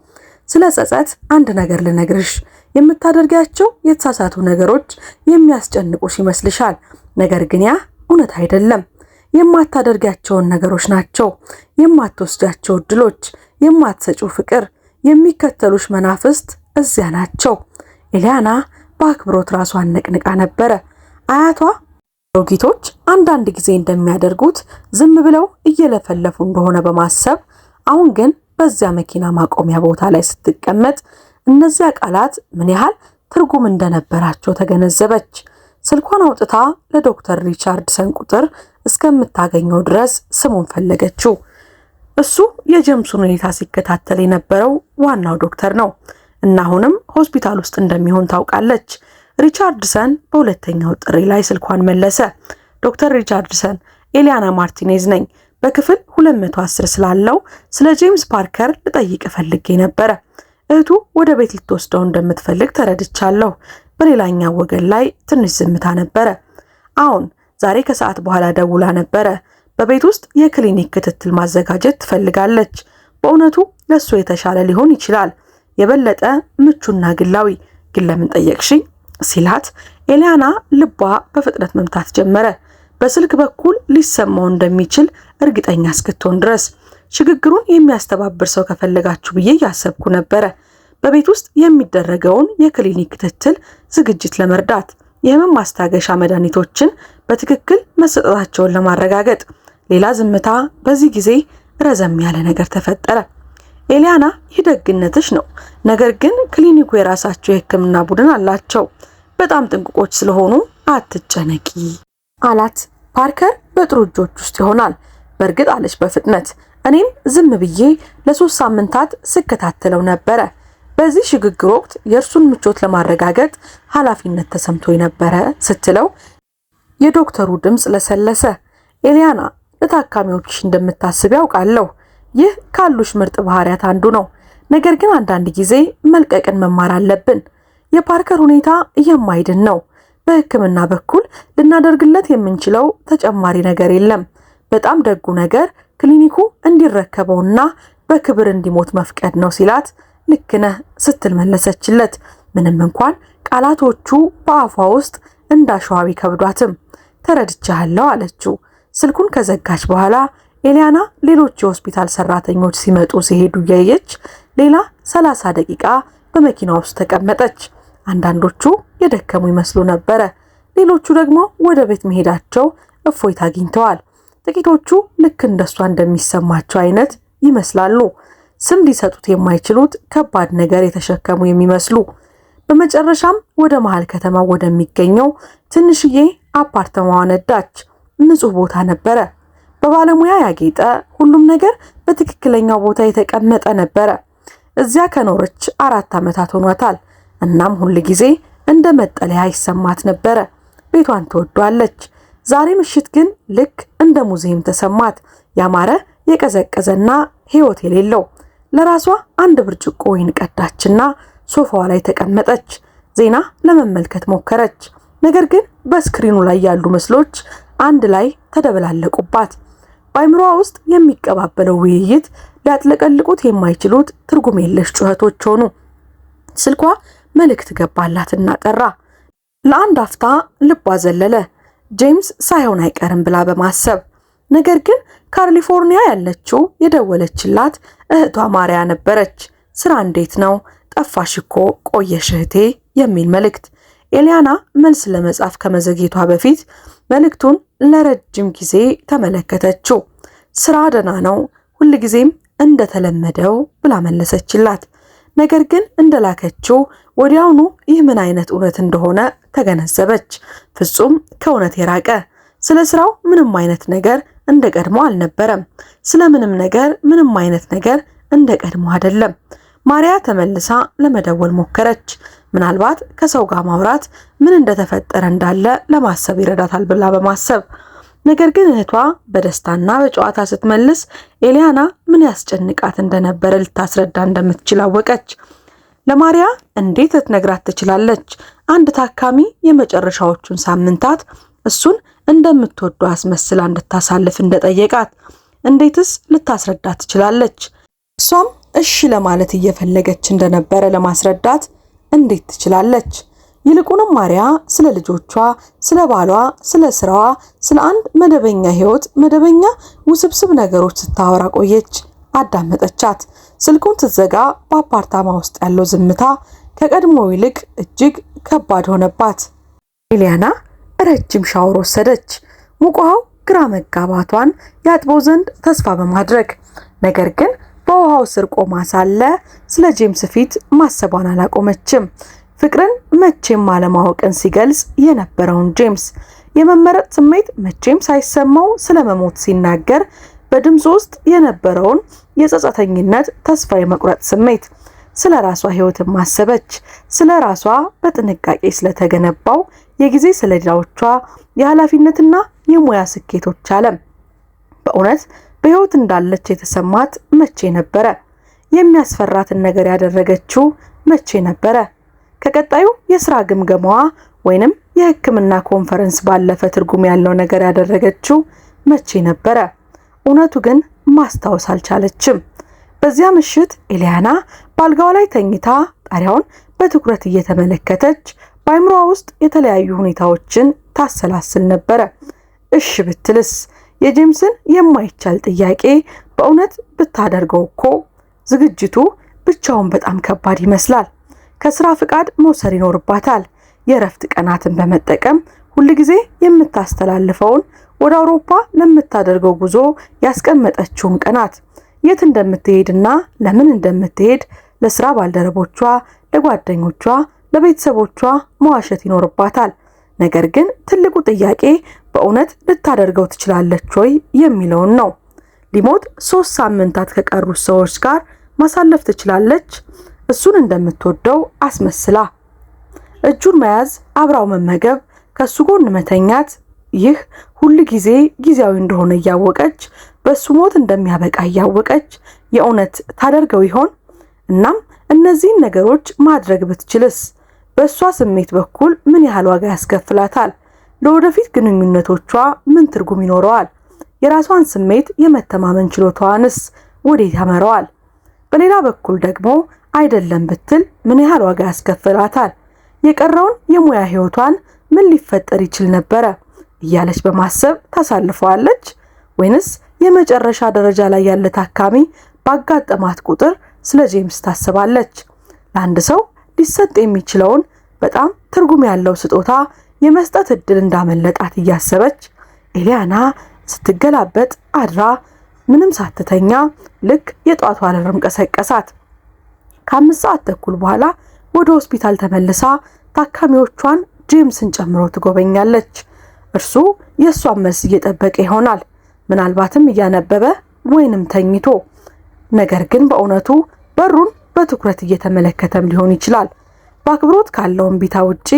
ስለ ጸጸት አንድ ነገር ልነግርሽ። የምታደርጊያቸው የተሳሳቱ ነገሮች የሚያስጨንቁሽ ይመስልሻል። ነገር ግን ያ እውነት አይደለም። የማታደርጊያቸውን ነገሮች ናቸው። የማትወስጃቸው እድሎች፣ የማትሰጪው ፍቅር፣ የሚከተሉሽ መናፍስት እዚያ ናቸው። ኤሊያና በአክብሮት ራሷን ነቅንቃ ነበረ። አያቷ አሮጊቶች አንዳንድ ጊዜ እንደሚያደርጉት ዝም ብለው እየለፈለፉ እንደሆነ በማሰብ አሁን ግን በዚያ መኪና ማቆሚያ ቦታ ላይ ስትቀመጥ እነዚያ ቃላት ምን ያህል ትርጉም እንደነበራቸው ተገነዘበች። ስልኳን አውጥታ ለዶክተር ሪቻርድሰን ቁጥር እስከምታገኘው ድረስ ስሙን ፈለገችው። እሱ የጄምስን ሁኔታ ሲከታተል የነበረው ዋናው ዶክተር ነው እና አሁንም ሆስፒታል ውስጥ እንደሚሆን ታውቃለች። ሪቻርድሰን በሁለተኛው ጥሪ ላይ ስልኳን መለሰ። ዶክተር ሪቻርድሰን፣ ኤሊያና ማርቲኔዝ ነኝ። በክፍል 210 ስላለው ስለ ጄምስ ፓርከር ልጠይቅ ፈልጌ ነበረ። እህቱ ወደ ቤት ልትወስደው እንደምትፈልግ ተረድቻለሁ። በሌላኛው ወገን ላይ ትንሽ ዝምታ ነበረ። አሁን ዛሬ ከሰዓት በኋላ ደውላ ነበረ። በቤት ውስጥ የክሊኒክ ክትትል ማዘጋጀት ትፈልጋለች። በእውነቱ ለሱ የተሻለ ሊሆን ይችላል፣ የበለጠ ምቹና ግላዊ። ግን ለምን ጠየቅሽኝ ሲላት ኤሊያና ልቧ በፍጥነት መምታት ጀመረ። በስልክ በኩል ሊሰማው እንደሚችል እርግጠኛ እስክትሆን ድረስ። ሽግግሩን የሚያስተባብር ሰው ከፈለጋችሁ ብዬ ያሰብኩ ነበረ። በቤት ውስጥ የሚደረገውን የክሊኒክ ክትትል ዝግጅት ለመርዳት፣ የህመም ማስታገሻ መድኃኒቶችን በትክክል መሰጠታቸውን ለማረጋገጥ። ሌላ ዝምታ። በዚህ ጊዜ ረዘም ያለ ነገር ተፈጠረ። ኤሊያና ይህ ደግነትሽ ነው፣ ነገር ግን ክሊኒኩ የራሳቸው የህክምና ቡድን አላቸው። በጣም ጥንቁቆች ስለሆኑ አትጨነቂ አላት። ፓርከር በጥሩ እጆች ውስጥ ይሆናል በእርግጥ አለች በፍጥነት። እኔም ዝም ብዬ ለ3 ሳምንታት ስከታተለው ነበረ። በዚህ ሽግግር ወቅት የእርሱን ምቾት ለማረጋገጥ ኃላፊነት ተሰምቶኝ ነበረ ስትለው የዶክተሩ ድምፅ ለሰለሰ። ኤሊያና ለታካሚዎችሽ እንደምታስብ ያውቃለሁ። ይህ ካሉሽ ምርጥ ባህሪያት አንዱ ነው። ነገር ግን አንዳንድ ጊዜ መልቀቅን መማር አለብን። የፓርከር ሁኔታ የማይድን ነው። በህክምና በኩል ልናደርግለት የምንችለው ተጨማሪ ነገር የለም። በጣም ደጉ ነገር ክሊኒኩ እንዲረከበውና በክብር እንዲሞት መፍቀድ ነው ሲላት ልክ ነህ ስትል መለሰችለት። ምንም እንኳን ቃላቶቹ በአፏ ውስጥ እንዳሸዋ ቢከብዷትም። ተረድቻለሁ አለችው። ስልኩን ከዘጋች በኋላ ኤሊያና ሌሎች የሆስፒታል ሰራተኞች ሲመጡ ሲሄዱ እያየች ሌላ 30 ደቂቃ በመኪና ውስጥ ተቀመጠች። አንዳንዶቹ የደከሙ ይመስሉ ነበረ። ሌሎቹ ደግሞ ወደ ቤት መሄዳቸው እፎይታ አግኝተዋል። ጥቂቶቹ ልክ እንደሷ እንደሚሰማቸው አይነት ይመስላሉ። ስም ሊሰጡት የማይችሉት ከባድ ነገር የተሸከሙ የሚመስሉ። በመጨረሻም ወደ መሃል ከተማ ወደሚገኘው ትንሽዬ አፓርተማዋ ነዳች። ንጹህ ቦታ ነበረ። በባለሙያ ያጌጠ፣ ሁሉም ነገር በትክክለኛው ቦታ የተቀመጠ ነበረ። እዚያ ከኖረች 4 ዓመታት ሆኗታል። እናም ሁል ጊዜ እንደ መጠለያ ይሰማት ነበረ። ቤቷን ትወዷለች። ዛሬ ምሽት ግን ልክ እንደ ሙዚየም ተሰማት። ያማረ የቀዘቀዘና ሕይወት የሌለው። ለራሷ አንድ ብርጭቆ ወይን ቀዳችና ሶፋዋ ላይ ተቀመጠች። ዜና ለመመልከት ሞከረች። ነገር ግን በስክሪኑ ላይ ያሉ ምስሎች አንድ ላይ ተደበላለቁባት። በአይምሮዋ ውስጥ የሚቀባበለው ውይይት ሊያጥለቀልቁት የማይችሉት ትርጉም የለሽ ጩኸቶች ሆኑ። ስልኳ መልእክት ገባላትና ጠራ። ለአንድ አፍታ ልቧ ዘለለ። ጄምስ ሳይሆን አይቀርም ብላ በማሰብ ነገር ግን ካሊፎርኒያ ያለችው የደወለችላት እህቷ ማሪያ ነበረች። ስራ እንዴት ነው? ጠፋሽ እኮ ቆየሽ እህቴ የሚል መልእክት። ኤሊያና መልስ ለመጻፍ ከመዘግየቷ በፊት መልእክቱን ለረጅም ጊዜ ተመለከተችው። ስራ ደህና ነው፣ ሁልጊዜም እንደተለመደው ብላ መለሰችላት። ነገር ግን እንደላከችው ወዲያውኑ ይህ ምን አይነት እውነት እንደሆነ ተገነዘበች። ፍጹም ከእውነት የራቀ። ስለ ስራው ምንም አይነት ነገር እንደ ቀድሞ አልነበረም። ስለ ምንም አይነት ነገር እንደ ቀድሞ አይደለም። ማሪያ ተመልሳ ለመደወል ሞከረች። ምናልባት ከሰው ጋር ማውራት ምን እንደተፈጠረ እንዳለ ለማሰብ ይረዳታል ብላ በማሰብ ነገር ግን እህቷ በደስታና በጨዋታ ስትመልስ ኤሊያና ምን ያስጨንቃት እንደነበረ ልታስረዳ እንደምትችል አወቀች። ለማሪያ እንዴት ልትነግራት ትችላለች? አንድ ታካሚ የመጨረሻዎቹን ሳምንታት እሱን እንደምትወደው አስመስላ እንድታሳልፍ እንደጠየቃት እንዴትስ ልታስረዳ ትችላለች? እሷም እሺ ለማለት እየፈለገች እንደነበረ ለማስረዳት እንዴት ትችላለች? ይልቁንም ማሪያ ስለ ልጆቿ፣ ስለ ባሏ፣ ስለ ስራዋ፣ ስለ አንድ መደበኛ ህይወት፣ መደበኛ ውስብስብ ነገሮች ስታወራ ቆየች። አዳመጠቻት። ስልኩን ስትዘጋ በአፓርታማ ውስጥ ያለው ዝምታ ከቀድሞው ይልቅ እጅግ ከባድ ሆነባት። ኤሊያና ረጅም ሻወር ወሰደች። ሙቀው ግራ መጋባቷን ያጥበው ዘንድ ተስፋ በማድረግ ነገር ግን በውሃው ስር ቆማ ሳለ ስለ ጄምስ ፊት ማሰቧን አላቆመችም። ፍቅርን መቼም አለማወቅን ሲገልጽ የነበረውን ጄምስ የመመረጥ ስሜት መቼም ሳይሰማው ስለመሞት ሲናገር በድምጽ ውስጥ የነበረውን የጸጸተኝነት፣ ተስፋ የመቁረጥ ስሜት። ስለ ራሷ ህይወትን ማሰበች። ስለ ራሷ በጥንቃቄ ስለተገነባው የጊዜ ሰሌዳዎቿ፣ የኃላፊነትና የሙያ ስኬቶች ዓለም። በእውነት በህይወት እንዳለች የተሰማት መቼ ነበረ? የሚያስፈራትን ነገር ያደረገችው መቼ ነበረ? ከቀጣዩ የሥራ ግምገማዋ ወይንም የሕክምና ኮንፈረንስ ባለፈ ትርጉም ያለው ነገር ያደረገችው መቼ ነበረ? እውነቱ ግን ማስታወስ አልቻለችም። በዚያ ምሽት ኤሊያና በአልጋዋ ላይ ተኝታ ጣሪያውን በትኩረት እየተመለከተች በአይምሮዋ ውስጥ የተለያዩ ሁኔታዎችን ታሰላስል ነበረ። እሺ ብትልስ? የጄምስን የማይቻል ጥያቄ በእውነት ብታደርገው እኮ ዝግጅቱ ብቻውን በጣም ከባድ ይመስላል። ከስራ ፍቃድ መውሰድ ይኖርባታል። የእረፍት ቀናትን በመጠቀም ሁልጊዜ የምታስተላልፈውን ወደ አውሮፓ ለምታደርገው ጉዞ ያስቀመጠችውን ቀናት፣ የት እንደምትሄድና ለምን እንደምትሄድ ለስራ ባልደረቦቿ፣ ለጓደኞቿ፣ ለቤተሰቦቿ መዋሸት ይኖርባታል። ነገር ግን ትልቁ ጥያቄ በእውነት ልታደርገው ትችላለች ወይ የሚለውን ነው። ሊሞት 3 ሳምንታት ከቀሩት ሰዎች ጋር ማሳለፍ ትችላለች? እሱን እንደምትወደው አስመስላ እጁን መያዝ፣ አብራው መመገብ፣ ከሱ ጎን መተኛት፣ ይህ ሁሉ ጊዜያዊ እንደሆነ እያወቀች በሱ ሞት እንደሚያበቃ እያወቀች የእውነት ታደርገው ይሆን? እናም እነዚህን ነገሮች ማድረግ ብትችልስ በእሷ ስሜት በኩል ምን ያህል ዋጋ ያስከፍላታል? ለወደፊት ግንኙነቶቿ ምን ትርጉም ይኖረዋል? የራሷን ስሜት የመተማመን ችሎታዋንስ ወዴት ያመራዋል? በሌላ በኩል ደግሞ አይደለም ብትል ምን ያህል ዋጋ ያስከፍላታል? የቀረውን የሙያ ህይወቷን ምን ሊፈጠር ይችል ነበረ እያለች በማሰብ ታሳልፈዋለች? ወይንስ የመጨረሻ ደረጃ ላይ ያለ ታካሚ ባጋጠማት ቁጥር ስለ ጄምስ ታስባለች? ለአንድ ሰው ሊሰጥ የሚችለውን በጣም ትርጉም ያለው ስጦታ የመስጠት እድል እንዳመለጣት እያሰበች ኤሊያና ስትገላበጥ አድራ ምንም ሳትተኛ ልክ የጧቱ አላርም ቀሰቀሳት። ከ5 ሰዓት ተኩል በኋላ ወደ ሆስፒታል ተመልሳ ታካሚዎቿን ጄምስን ጨምሮ ትጎበኛለች። እርሱ የእሷን መልስ እየጠበቀ ይሆናል፣ ምናልባትም እያነበበ ወይንም ተኝቶ። ነገር ግን በእውነቱ በሩን በትኩረት እየተመለከተም ሊሆን ይችላል። በአክብሮት ካለው እምቢታ ውጪ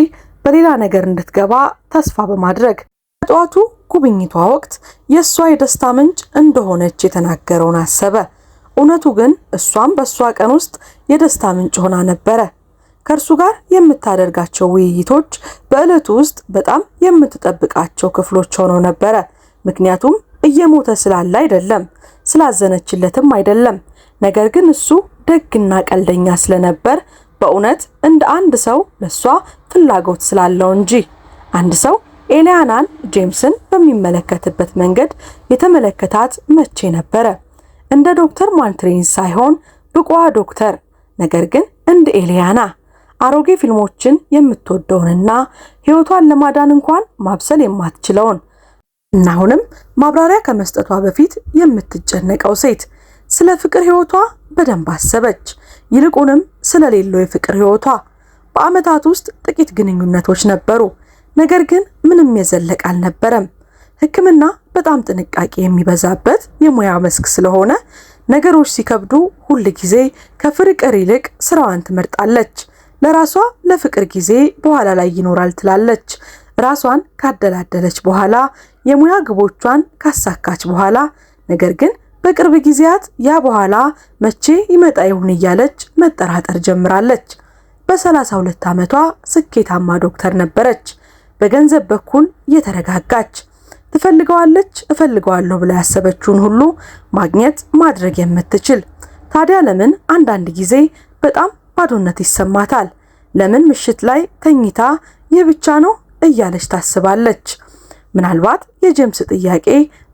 በሌላ ነገር እንድትገባ ተስፋ በማድረግ በጠዋቱ ጉብኝቷ ወቅት የእሷ የደስታ ምንጭ እንደሆነች የተናገረውን አሰበ። እውነቱ ግን እሷም በእሷ ቀን ውስጥ የደስታ ምንጭ ሆና ነበረ። ከእርሱ ጋር የምታደርጋቸው ውይይቶች በዕለቱ ውስጥ በጣም የምትጠብቃቸው ክፍሎች ሆነው ነበረ። ምክንያቱም እየሞተ ስላለ አይደለም፣ ስላዘነችለትም አይደለም። ነገር ግን እሱ ደግና ቀልደኛ ስለነበር በእውነት እንደ አንድ ሰው ለሷ ፍላጎት ስላለው እንጂ። አንድ ሰው ኤሊያናን ጄምስን በሚመለከትበት መንገድ የተመለከታት መቼ ነበረ? እንደ ዶክተር ማልትሬንስ ሳይሆን ብቁዋ ዶክተር፣ ነገር ግን እንደ ኤሊያና አሮጌ ፊልሞችን የምትወደውንና ሕይወቷን ለማዳን እንኳን ማብሰል የማትችለውን እና አሁንም ማብራሪያ ከመስጠቷ በፊት የምትጨነቀው ሴት። ስለ ፍቅር ሕይወቷ በደንብ አሰበች። ይልቁንም ስለሌለው የፍቅር ሕይወቷ። በዓመታት ውስጥ ጥቂት ግንኙነቶች ነበሩ፣ ነገር ግን ምንም የዘለቀ አልነበረም። ሕክምና በጣም ጥንቃቄ የሚበዛበት የሙያ መስክ ስለሆነ ነገሮች ሲከብዱ ሁል ጊዜ ከፍቅር ይልቅ ስራዋን ትመርጣለች። ለራሷ ለፍቅር ጊዜ በኋላ ላይ ይኖራል ትላለች። ራሷን ካደላደለች በኋላ የሙያ ግቦቿን ካሳካች በኋላ ነገር ግን በቅርብ ጊዜያት ያ በኋላ መቼ ይመጣ ይሆን እያለች መጠራጠር ጀምራለች። በ32 ዓመቷ ስኬታማ ዶክተር ነበረች። በገንዘብ በኩል የተረጋጋች፣ ትፈልገዋለች እፈልገዋለሁ ብላ ያሰበችውን ሁሉ ማግኘት ማድረግ የምትችል። ታዲያ ለምን አንዳንድ ጊዜ በጣም ባዶነት ይሰማታል? ለምን ምሽት ላይ ተኝታ ይህ ብቻ ነው እያለች ታስባለች? ምናልባት የጄምስ ጥያቄ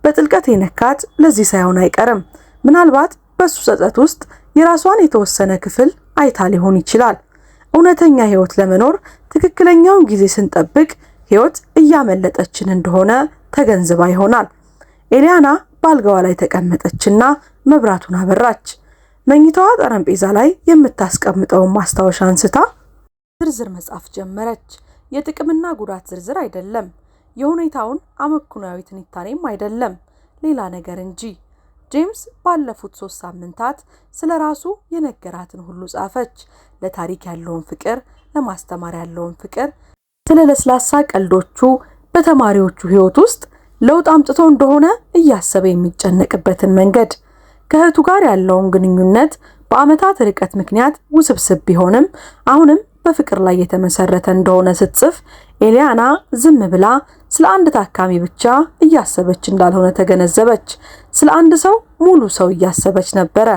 በጥልቀት የነካት ለዚህ ሳይሆን አይቀርም። ምናልባት በሱ ጸጸት ውስጥ የራሷን የተወሰነ ክፍል አይታ ሊሆን ይችላል። እውነተኛ ህይወት ለመኖር ትክክለኛውን ጊዜ ስንጠብቅ ህይወት እያመለጠችን እንደሆነ ተገንዝባ ይሆናል። ኤሊያና ባልጋዋ ላይ ተቀመጠችና መብራቱን አበራች። መኝታዋ ጠረጴዛ ላይ የምታስቀምጠውን ማስታወሻ አንስታ ዝርዝር መጻፍ ጀመረች። የጥቅምና ጉዳት ዝርዝር አይደለም፣ የሁኔታውን አመክንዮአዊ ትንታኔም አይደለም፣ ሌላ ነገር እንጂ። ጄምስ ባለፉት 3 ሳምንታት ስለራሱ የነገራትን ሁሉ ጻፈች። ለታሪክ ያለውን ፍቅር፣ ለማስተማር ያለውን ፍቅር፣ ስለ ለስላሳ ቀልዶቹ፣ በተማሪዎቹ ህይወት ውስጥ ለውጥ አምጥቶ እንደሆነ እያሰበ የሚጨነቅበትን መንገድ፣ ከእህቱ ጋር ያለውን ግንኙነት በአመታት ርቀት ምክንያት ውስብስብ ቢሆንም አሁንም በፍቅር ላይ የተመሰረተ እንደሆነ ስትጽፍ ኤሊያና ዝም ብላ ስለ አንድ ታካሚ ብቻ እያሰበች እንዳልሆነ ተገነዘበች። ስለ አንድ ሰው ሙሉ ሰው እያሰበች ነበረ።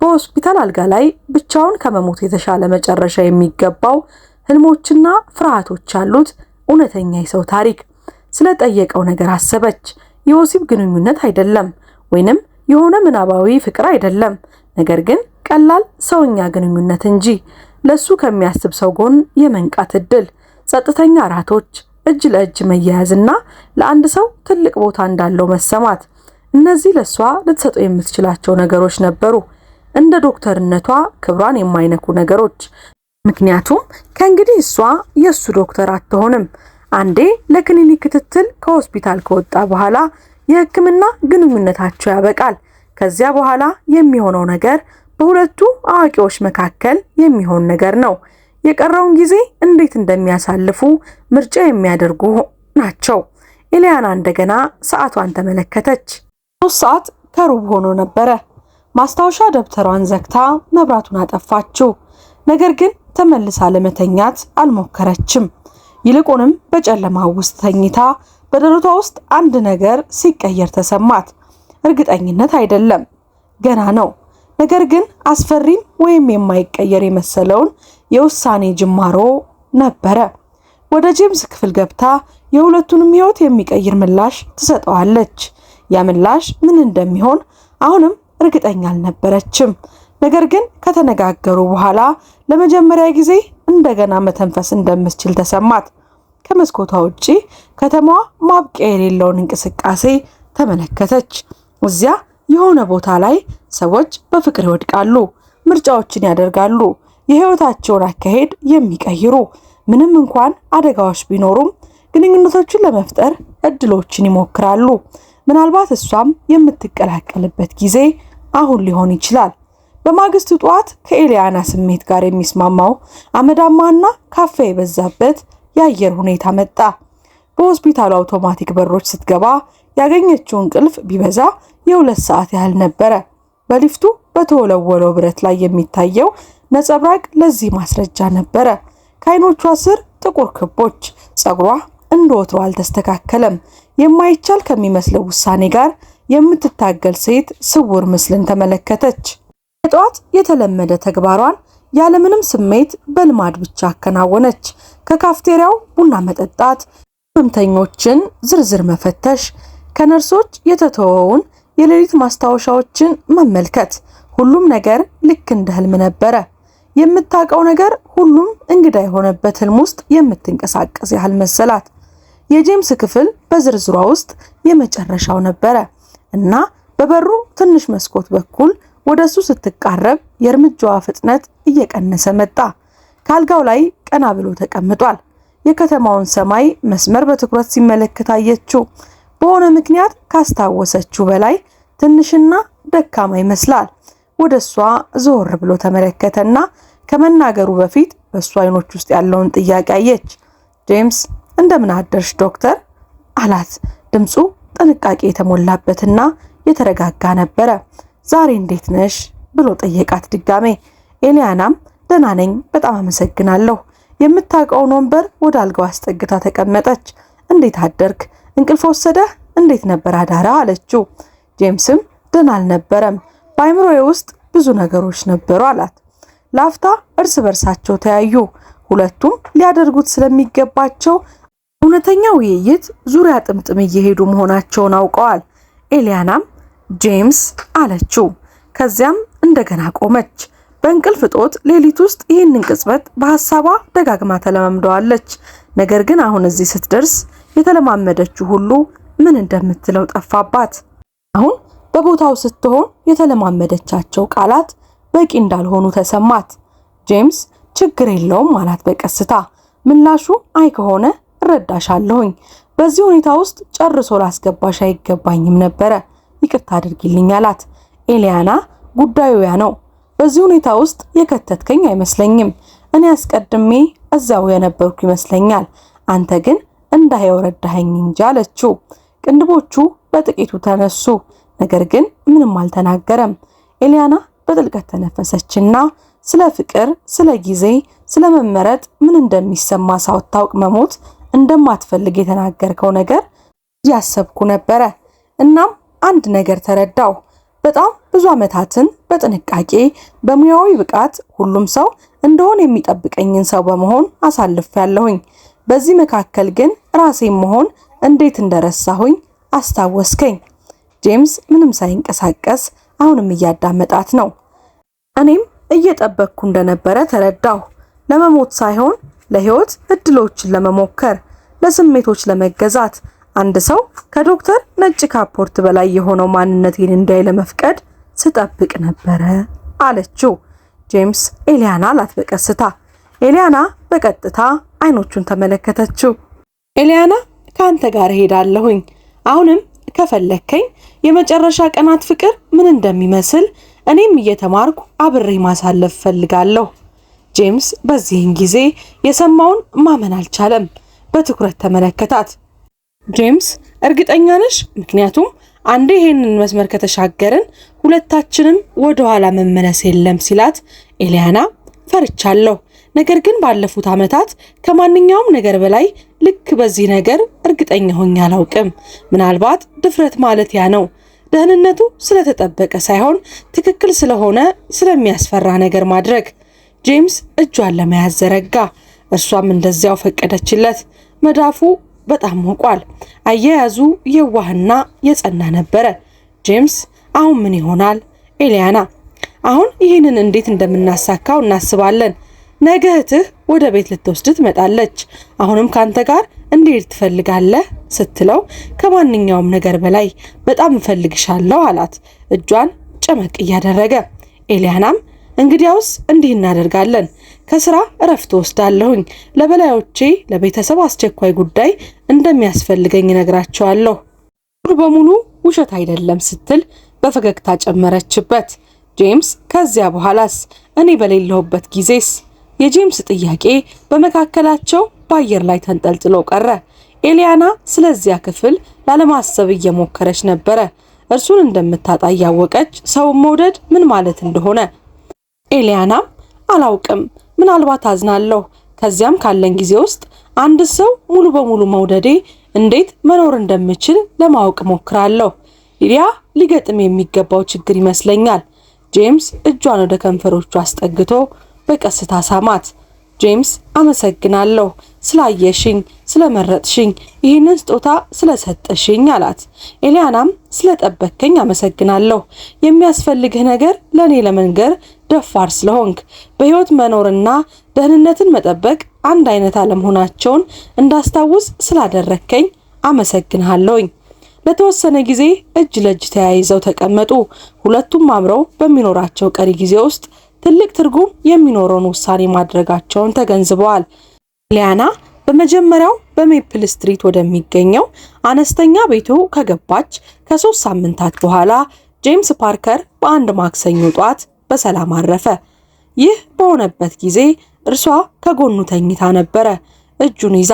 በሆስፒታል አልጋ ላይ ብቻውን ከመሞት የተሻለ መጨረሻ የሚገባው ህልሞችና ፍርሃቶች ያሉት እውነተኛ የሰው ታሪክ። ስለጠየቀው ነገር አሰበች። የወሲብ ግንኙነት አይደለም፣ ወይንም የሆነ ምናባዊ ፍቅር አይደለም፣ ነገር ግን ቀላል ሰውኛ ግንኙነት እንጂ። ለሱ ከሚያስብ ሰው ጎን የመንቃት እድል፣ ጸጥተኛ እራቶች፣ እጅ ለእጅ መያያዝና ለአንድ ሰው ትልቅ ቦታ እንዳለው መሰማት። እነዚህ ለሷ ልትሰጠው የምትችላቸው ነገሮች ነበሩ፣ እንደ ዶክተርነቷ ክብሯን የማይነኩ ነገሮች። ምክንያቱም ከእንግዲህ እሷ የሱ ዶክተር አትሆንም። አንዴ ለክሊኒክ ክትትል ከሆስፒታል ከወጣ በኋላ የህክምና ግንኙነታቸው ያበቃል። ከዚያ በኋላ የሚሆነው ነገር በሁለቱ አዋቂዎች መካከል የሚሆን ነገር ነው። የቀረውን ጊዜ እንዴት እንደሚያሳልፉ ምርጫ የሚያደርጉ ናቸው። ኤሊያና እንደገና ሰዓቷን ተመለከተች። 3 ሰዓት ከሩብ ሆኖ ነበረ። ማስታወሻ ደብተሯን ዘግታ መብራቱን አጠፋችው። ነገር ግን ተመልሳ ለመተኛት አልሞከረችም። ይልቁንም በጨለማ ውስጥ ተኝታ በደረቷ ውስጥ አንድ ነገር ሲቀየር ተሰማት። እርግጠኝነት አይደለም፣ ገና ነው። ነገር ግን አስፈሪም ወይም የማይቀየር የመሰለውን የውሳኔ ጅማሮ ነበረ። ወደ ጄምስ ክፍል ገብታ የሁለቱንም ህይወት የሚቀይር ምላሽ ትሰጠዋለች። ያ ምላሽ ምን እንደሚሆን አሁንም እርግጠኛ አልነበረችም። ነገር ግን ከተነጋገሩ በኋላ ለመጀመሪያ ጊዜ እንደገና መተንፈስ እንደምትችል ተሰማት። ከመስኮቷ ውጪ ከተማዋ ማብቂያ የሌለውን እንቅስቃሴ ተመለከተች። እዚያ የሆነ ቦታ ላይ ሰዎች በፍቅር ይወድቃሉ፣ ምርጫዎችን ያደርጋሉ፣ የህይወታቸውን አካሄድ የሚቀይሩ። ምንም እንኳን አደጋዎች ቢኖሩም ግንኙነቶችን ለመፍጠር እድሎችን ይሞክራሉ። ምናልባት እሷም የምትቀላቀልበት ጊዜ አሁን ሊሆን ይችላል። በማግስቱ ጠዋት ከኤሊያና ስሜት ጋር የሚስማማው አመዳማና ካፌ የበዛበት የአየር ሁኔታ መጣ። በሆስፒታሉ አውቶማቲክ በሮች ስትገባ ያገኘችው እንቅልፍ ቢበዛ የ2 ሰዓት ያህል ነበረ። በሊፍቱ በተወለወለው ብረት ላይ የሚታየው ነጸብራቅ ለዚህ ማስረጃ ነበረ። ከዓይኖቿ ስር ጥቁር ክቦች፣ ጸጉሯ እንደወትሮ አልተስተካከለም። የማይቻል ከሚመስለው ውሳኔ ጋር የምትታገል ሴት ስውር ምስልን ተመለከተች። የጠዋት የተለመደ ተግባሯን ያለምንም ስሜት በልማድ ብቻ አከናወነች። ከካፍቴሪያው ቡና መጠጣት፣ ህመምተኞችን ዝርዝር መፈተሽ፣ ከነርሶች የተተወውን የሌሊት ማስታወሻዎችን መመልከት። ሁሉም ነገር ልክ እንደ ህልም ነበረ። የምታውቀው ነገር ሁሉም እንግዳ የሆነበት ህልም ውስጥ የምትንቀሳቀስ ያህል መሰላት። የጄምስ ክፍል በዝርዝሯ ውስጥ የመጨረሻው ነበረ እና በበሩ ትንሽ መስኮት በኩል ወደሱ ስትቃረብ የእርምጃዋ ፍጥነት እየቀነሰ መጣ። ካልጋው ላይ ቀና ብሎ ተቀምጧል። የከተማውን ሰማይ መስመር በትኩረት ሲመለከት አየችው። በሆነ ምክንያት ካስታወሰችው በላይ ትንሽና ደካማ ይመስላል። ወደሷ ዞር ብሎ ተመለከተና ከመናገሩ በፊት በሷ አይኖች ውስጥ ያለውን ጥያቄ አየች። ጄምስ እንደምን አደርሽ ዶክተር አላት። ድምፁ ጥንቃቄ የተሞላበትና የተረጋጋ ነበረ። ዛሬ እንዴት ነሽ ብሎ ጠየቃት ድጋሜ። ኤሊያናም ደህና ነኝ፣ በጣም አመሰግናለሁ። የምታውቀውን ወንበር ወደ አልጋው አስጠግታ ተቀመጠች። እንዴት አደርክ? እንቅልፍ ወሰደህ? እንዴት ነበር አዳራ አለችው። ጄምስም ደህና አልነበረም፣ በአይምሮዬ ውስጥ ብዙ ነገሮች ነበሩ አላት። ላፍታ እርስ በርሳቸው ተያዩ። ሁለቱም ሊያደርጉት ስለሚገባቸው እውነተኛ ውይይት ዙሪያ ጥምጥም እየሄዱ መሆናቸውን አውቀዋል። ኤሊያናም ጄምስ አለችው። ከዚያም እንደገና ቆመች። በእንቅልፍ እጦት ሌሊት ውስጥ ይህንን ቅጽበት በሐሳቧ ደጋግማ ተለማምደዋለች። ነገር ግን አሁን እዚህ ስትደርስ የተለማመደችው ሁሉ ምን እንደምትለው ጠፋባት። አሁን በቦታው ስትሆን የተለማመደቻቸው ቃላት በቂ እንዳልሆኑ ተሰማት። ጄምስ ችግር የለውም አላት በቀስታ። ምላሹ አይ ከሆነ እረዳሻለሁኝ። በዚህ ሁኔታ ውስጥ ጨርሶ ላስገባሽ አይገባኝም ነበረ። ይቅርታ አድርጊልኝ አላት። ኤሊያና ጉዳዩ ያ ነው። በዚህ ሁኔታ ውስጥ የከተትከኝ አይመስለኝም። እኔ አስቀድሜ እዛው የነበርኩ ይመስለኛል። አንተ ግን እንዳየው ረዳኸኝ እንጂ አለችው። ቅንድቦቹ በጥቂቱ ተነሱ። ነገር ግን ምንም አልተናገረም። ኤሊያና በጥልቀት ተነፈሰችና ስለ ፍቅር፣ ስለ ጊዜ፣ ስለ መመረጥ ምን እንደሚሰማ ሳታውቅ መሞት እንደማትፈልግ የተናገርከው ነገር ያሰብኩ ነበረ። እናም አንድ ነገር ተረዳው። በጣም ብዙ ዓመታትን በጥንቃቄ በሙያዊ ብቃት ሁሉም ሰው እንደሆነ የሚጠብቀኝን ሰው በመሆን አሳልፌያለሁኝ። በዚህ መካከል ግን ራሴን መሆን እንዴት እንደረሳሁኝ አስታወስከኝ። ጄምስ ምንም ሳይንቀሳቀስ አሁንም እያዳመጣት ነው። እኔም እየጠበቅኩ እንደነበረ ተረዳሁ። ለመሞት ሳይሆን ለህይወት እድሎችን ለመሞከር፣ ለስሜቶች ለመገዛት። አንድ ሰው ከዶክተር ነጭ ካፖርት በላይ የሆነው ማንነቴን እንዳይ ለመፍቀድ ስጠብቅ ነበረ አለችው። ጄምስ ኤሊያና አላት በቀስታ። ኤሊያና በቀጥታ አይኖቹን ተመለከተችው። ኤሊያና ካንተ ጋር ሄዳለሁኝ። አሁንም ከፈለከኝ የመጨረሻ ቀናት ፍቅር ምን እንደሚመስል እኔም እየተማርኩ አብሬ ማሳለፍ ፈልጋለሁ። ጄምስ በዚህን ጊዜ የሰማውን ማመን አልቻለም። በትኩረት ተመለከታት። ጄምስ እርግጠኛ ነሽ? ምክንያቱም አንዴ ይሄንን መስመር ከተሻገርን ሁለታችንም ወደ ኋላ መመለስ የለም ሲላት፣ ኤሊያና ፈርቻለሁ። ነገር ግን ባለፉት ዓመታት ከማንኛውም ነገር በላይ ልክ በዚህ ነገር እርግጠኛ ሆኜ አላውቅም። ምናልባት ድፍረት ማለት ያ ነው። ደህንነቱ ስለተጠበቀ ሳይሆን ትክክል ስለሆነ ስለሚያስፈራ ነገር ማድረግ። ጄምስ እጇን ለመያዝ ዘረጋ። እርሷም እንደዚያው ፈቀደችለት። መዳፉ በጣም ሞቋል። አያያዙ የዋህና የጸና ነበረ። ጄምስ አሁን ምን ይሆናል? ኤሊያና አሁን ይህንን እንዴት እንደምናሳካው እናስባለን። ነገ እህትህ ወደ ቤት ልትወስድ ትመጣለች። አሁንም ካንተ ጋር እንዴት ትፈልጋለህ ስትለው ከማንኛውም ነገር በላይ በጣም እፈልግሻለሁ አላት፣ እጇን ጨመቅ እያደረገ። ኤሊያናም እንግዲያውስ እንዲህ እናደርጋለን፣ ከስራ እረፍት ወስዳለሁኝ፣ ለበላዮቼ ለቤተሰብ አስቸኳይ ጉዳይ እንደሚያስፈልገኝ ነግራቸዋለሁ። ሙሉ በሙሉ ውሸት አይደለም ስትል በፈገግታ ጨመረችበት። ጄምስ ከዚያ በኋላስ እኔ በሌለሁበት ጊዜስ? የጄምስ ጥያቄ በመካከላቸው በአየር ላይ ተንጠልጥሎ ቀረ። ኤሊያና ስለዚያ ክፍል ላለማሰብ እየሞከረች ነበረ። እርሱን እንደምታጣ ያወቀች ሰውን መውደድ ምን ማለት እንደሆነ። ኤሊያናም አላውቅም፣ ምናልባት አዝናለሁ። ከዚያም ካለን ጊዜ ውስጥ አንድ ሰው ሙሉ በሙሉ መውደዴ እንዴት መኖር እንደምችል ለማወቅ ሞክራለሁ። ሊዲያ ሊገጥም የሚገባው ችግር ይመስለኛል። ጄምስ እጇን ወደ ከንፈሮቹ አስጠግቶ በቀስታ ሳማት። ጄምስ አመሰግናለሁ ስላየሽኝ፣ ስለመረጥሽኝ፣ ይህንን ስጦታ ስለሰጠሽኝ አላት። ኤሊያናም ስለጠበከኝ አመሰግናለሁ። የሚያስፈልግህ ነገር ለኔ ለመንገር ደፋር ስለሆንክ፣ በህይወት መኖርና ደህንነትን መጠበቅ አንድ አይነት አለመሆናቸውን እንዳስታውስ ስላደረከኝ አመሰግንሃለሁኝ። ለተወሰነ ጊዜ እጅ ለእጅ ተያይዘው ተቀመጡ። ሁለቱም አብረው በሚኖራቸው ቀሪ ጊዜ ውስጥ ትልቅ ትርጉም የሚኖረውን ውሳኔ ማድረጋቸውን ተገንዝበዋል። ኤሊያና በመጀመሪያው በሜፕል ስትሪት ወደሚገኘው አነስተኛ ቤቱ ከገባች ከ3 ሳምንታት በኋላ ጄምስ ፓርከር በአንድ ማክሰኞ ጧት በሰላም አረፈ። ይህ በሆነበት ጊዜ እርሷ ከጎኑ ተኝታ ነበረ፣ እጁን ይዛ።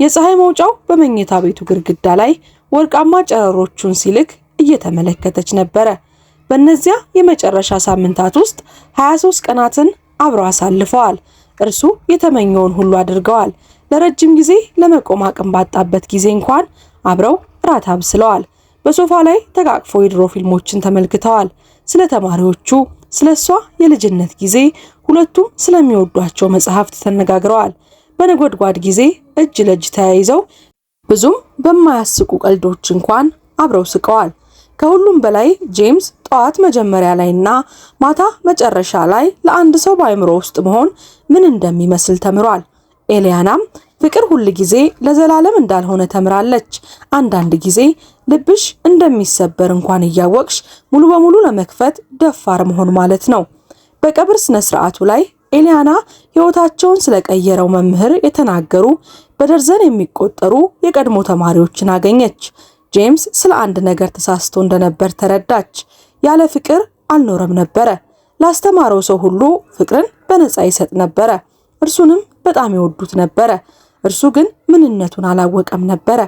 የፀሐይ መውጫው በመኝታ ቤቱ ግድግዳ ላይ ወርቃማ ጨረሮቹን ሲልክ እየተመለከተች ነበረ። በእነዚያ የመጨረሻ ሳምንታት ውስጥ 23 ቀናትን አብረው አሳልፈዋል። እርሱ የተመኘውን ሁሉ አድርገዋል። ለረጅም ጊዜ ለመቆም አቅም ባጣበት ጊዜ እንኳን አብረው ራት አብስለዋል። በሶፋ ላይ ተቃቅፈው የድሮ ፊልሞችን ተመልክተዋል። ስለ ተማሪዎቹ፣ ስለሷ የልጅነት ጊዜ፣ ሁለቱም ስለሚወዷቸው መጽሐፍት ተነጋግረዋል። በነጎድጓድ ጊዜ እጅ ለእጅ ተያይዘው ብዙም በማያስቁ ቀልዶች እንኳን አብረው ስቀዋል። ከሁሉም በላይ ጄምስ ጠዋት መጀመሪያ ላይና ማታ መጨረሻ ላይ ለአንድ ሰው በአእምሮ ውስጥ መሆን ምን እንደሚመስል ተምሯል። ኤሊያናም ፍቅር ሁል ጊዜ ለዘላለም እንዳልሆነ ተምራለች። አንዳንድ ጊዜ ልብሽ እንደሚሰበር እንኳን እያወቅሽ ሙሉ በሙሉ ለመክፈት ደፋር መሆን ማለት ነው። በቀብር ስነ ስርዓቱ ላይ ኤሊያና ሕይወታቸውን ስለቀየረው መምህር የተናገሩ በደርዘን የሚቆጠሩ የቀድሞ ተማሪዎችን አገኘች። ጄምስ ስለ አንድ ነገር ተሳስቶ እንደነበር ተረዳች። ያለ ፍቅር አልኖረም ነበረ። ላስተማረው ሰው ሁሉ ፍቅርን በነፃ ይሰጥ ነበረ። እርሱንም በጣም ይወዱት ነበረ። እርሱ ግን ምንነቱን አላወቀም ነበረ።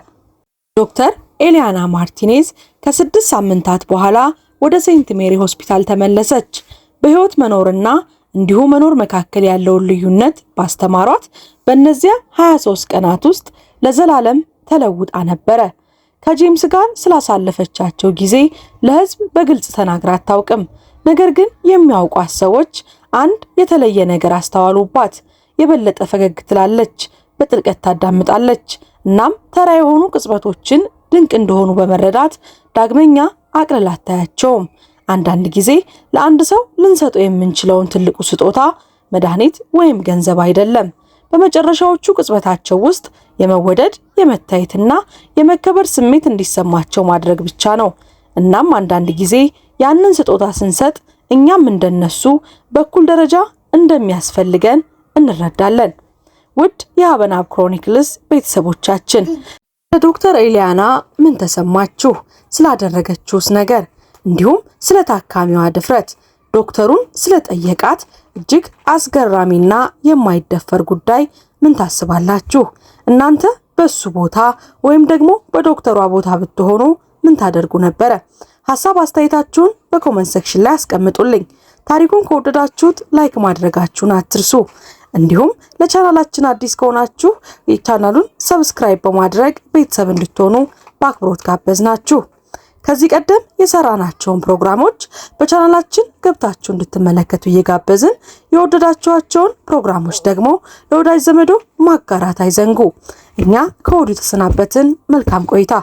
ዶክተር ኤሊያና ማርቲኔዝ ከ6 ሳምንታት በኋላ ወደ ሴንት ሜሪ ሆስፒታል ተመለሰች። በህይወት መኖርና እንዲሁ መኖር መካከል ያለውን ልዩነት ባስተማሯት በእነዚያ 23 ቀናት ውስጥ ለዘላለም ተለውጣ ነበረ። ከጄምስ ጋር ስላሳለፈቻቸው ጊዜ ለህዝብ በግልጽ ተናግራ አታውቅም። ነገር ግን የሚያውቋት ሰዎች አንድ የተለየ ነገር አስተዋሉባት። የበለጠ ፈገግ ትላለች፣ በጥልቀት ታዳምጣለች። እናም ተራ የሆኑ ቅጽበቶችን ድንቅ እንደሆኑ በመረዳት ዳግመኛ አቅልላ አታያቸውም። አንዳንድ ጊዜ ለአንድ ሰው ልንሰጠው የምንችለውን ትልቁ ስጦታ መድኃኒት ወይም ገንዘብ አይደለም። በመጨረሻዎቹ ቅጽበታቸው ውስጥ የመወደድ የመታየትና የመከበር ስሜት እንዲሰማቸው ማድረግ ብቻ ነው። እናም አንዳንድ ጊዜ ያንን ስጦታ ስንሰጥ እኛም እንደነሱ በኩል ደረጃ እንደሚያስፈልገን እንረዳለን። ውድ የሀበናብ ክሮኒክልስ ቤተሰቦቻችን ለዶክተር ኤሊያና ምን ተሰማችሁ? ስላደረገችውስ ነገር እንዲሁም ስለ ታካሚዋ ድፍረት፣ ዶክተሩን ስለጠየቃት እጅግ አስገራሚና የማይደፈር ጉዳይ ምን ታስባላችሁ? እናንተ በሱ ቦታ ወይም ደግሞ በዶክተሯ ቦታ ብትሆኑ ምን ታደርጉ ነበረ? ሐሳብ አስተያየታችሁን በኮሜንት ሴክሽን ላይ አስቀምጡልኝ። ታሪኩን ከወደዳችሁት ላይክ ማድረጋችሁን አትርሱ። እንዲሁም ለቻናላችን አዲስ ከሆናችሁ የቻናሉን ሰብስክራይብ በማድረግ ቤተሰብ እንድትሆኑ በአክብሮት ጋበዝናችሁ። ከዚህ ቀደም የሰራናቸውን ፕሮግራሞች በቻናላችን ገብታችሁ እንድትመለከቱ እየጋበዝን የወደዳችኋቸውን ፕሮግራሞች ደግሞ ለወዳጅ ዘመዶ ማጋራት አይዘንጉ። እኛ ከወዲሁ ተሰናበትን። መልካም ቆይታ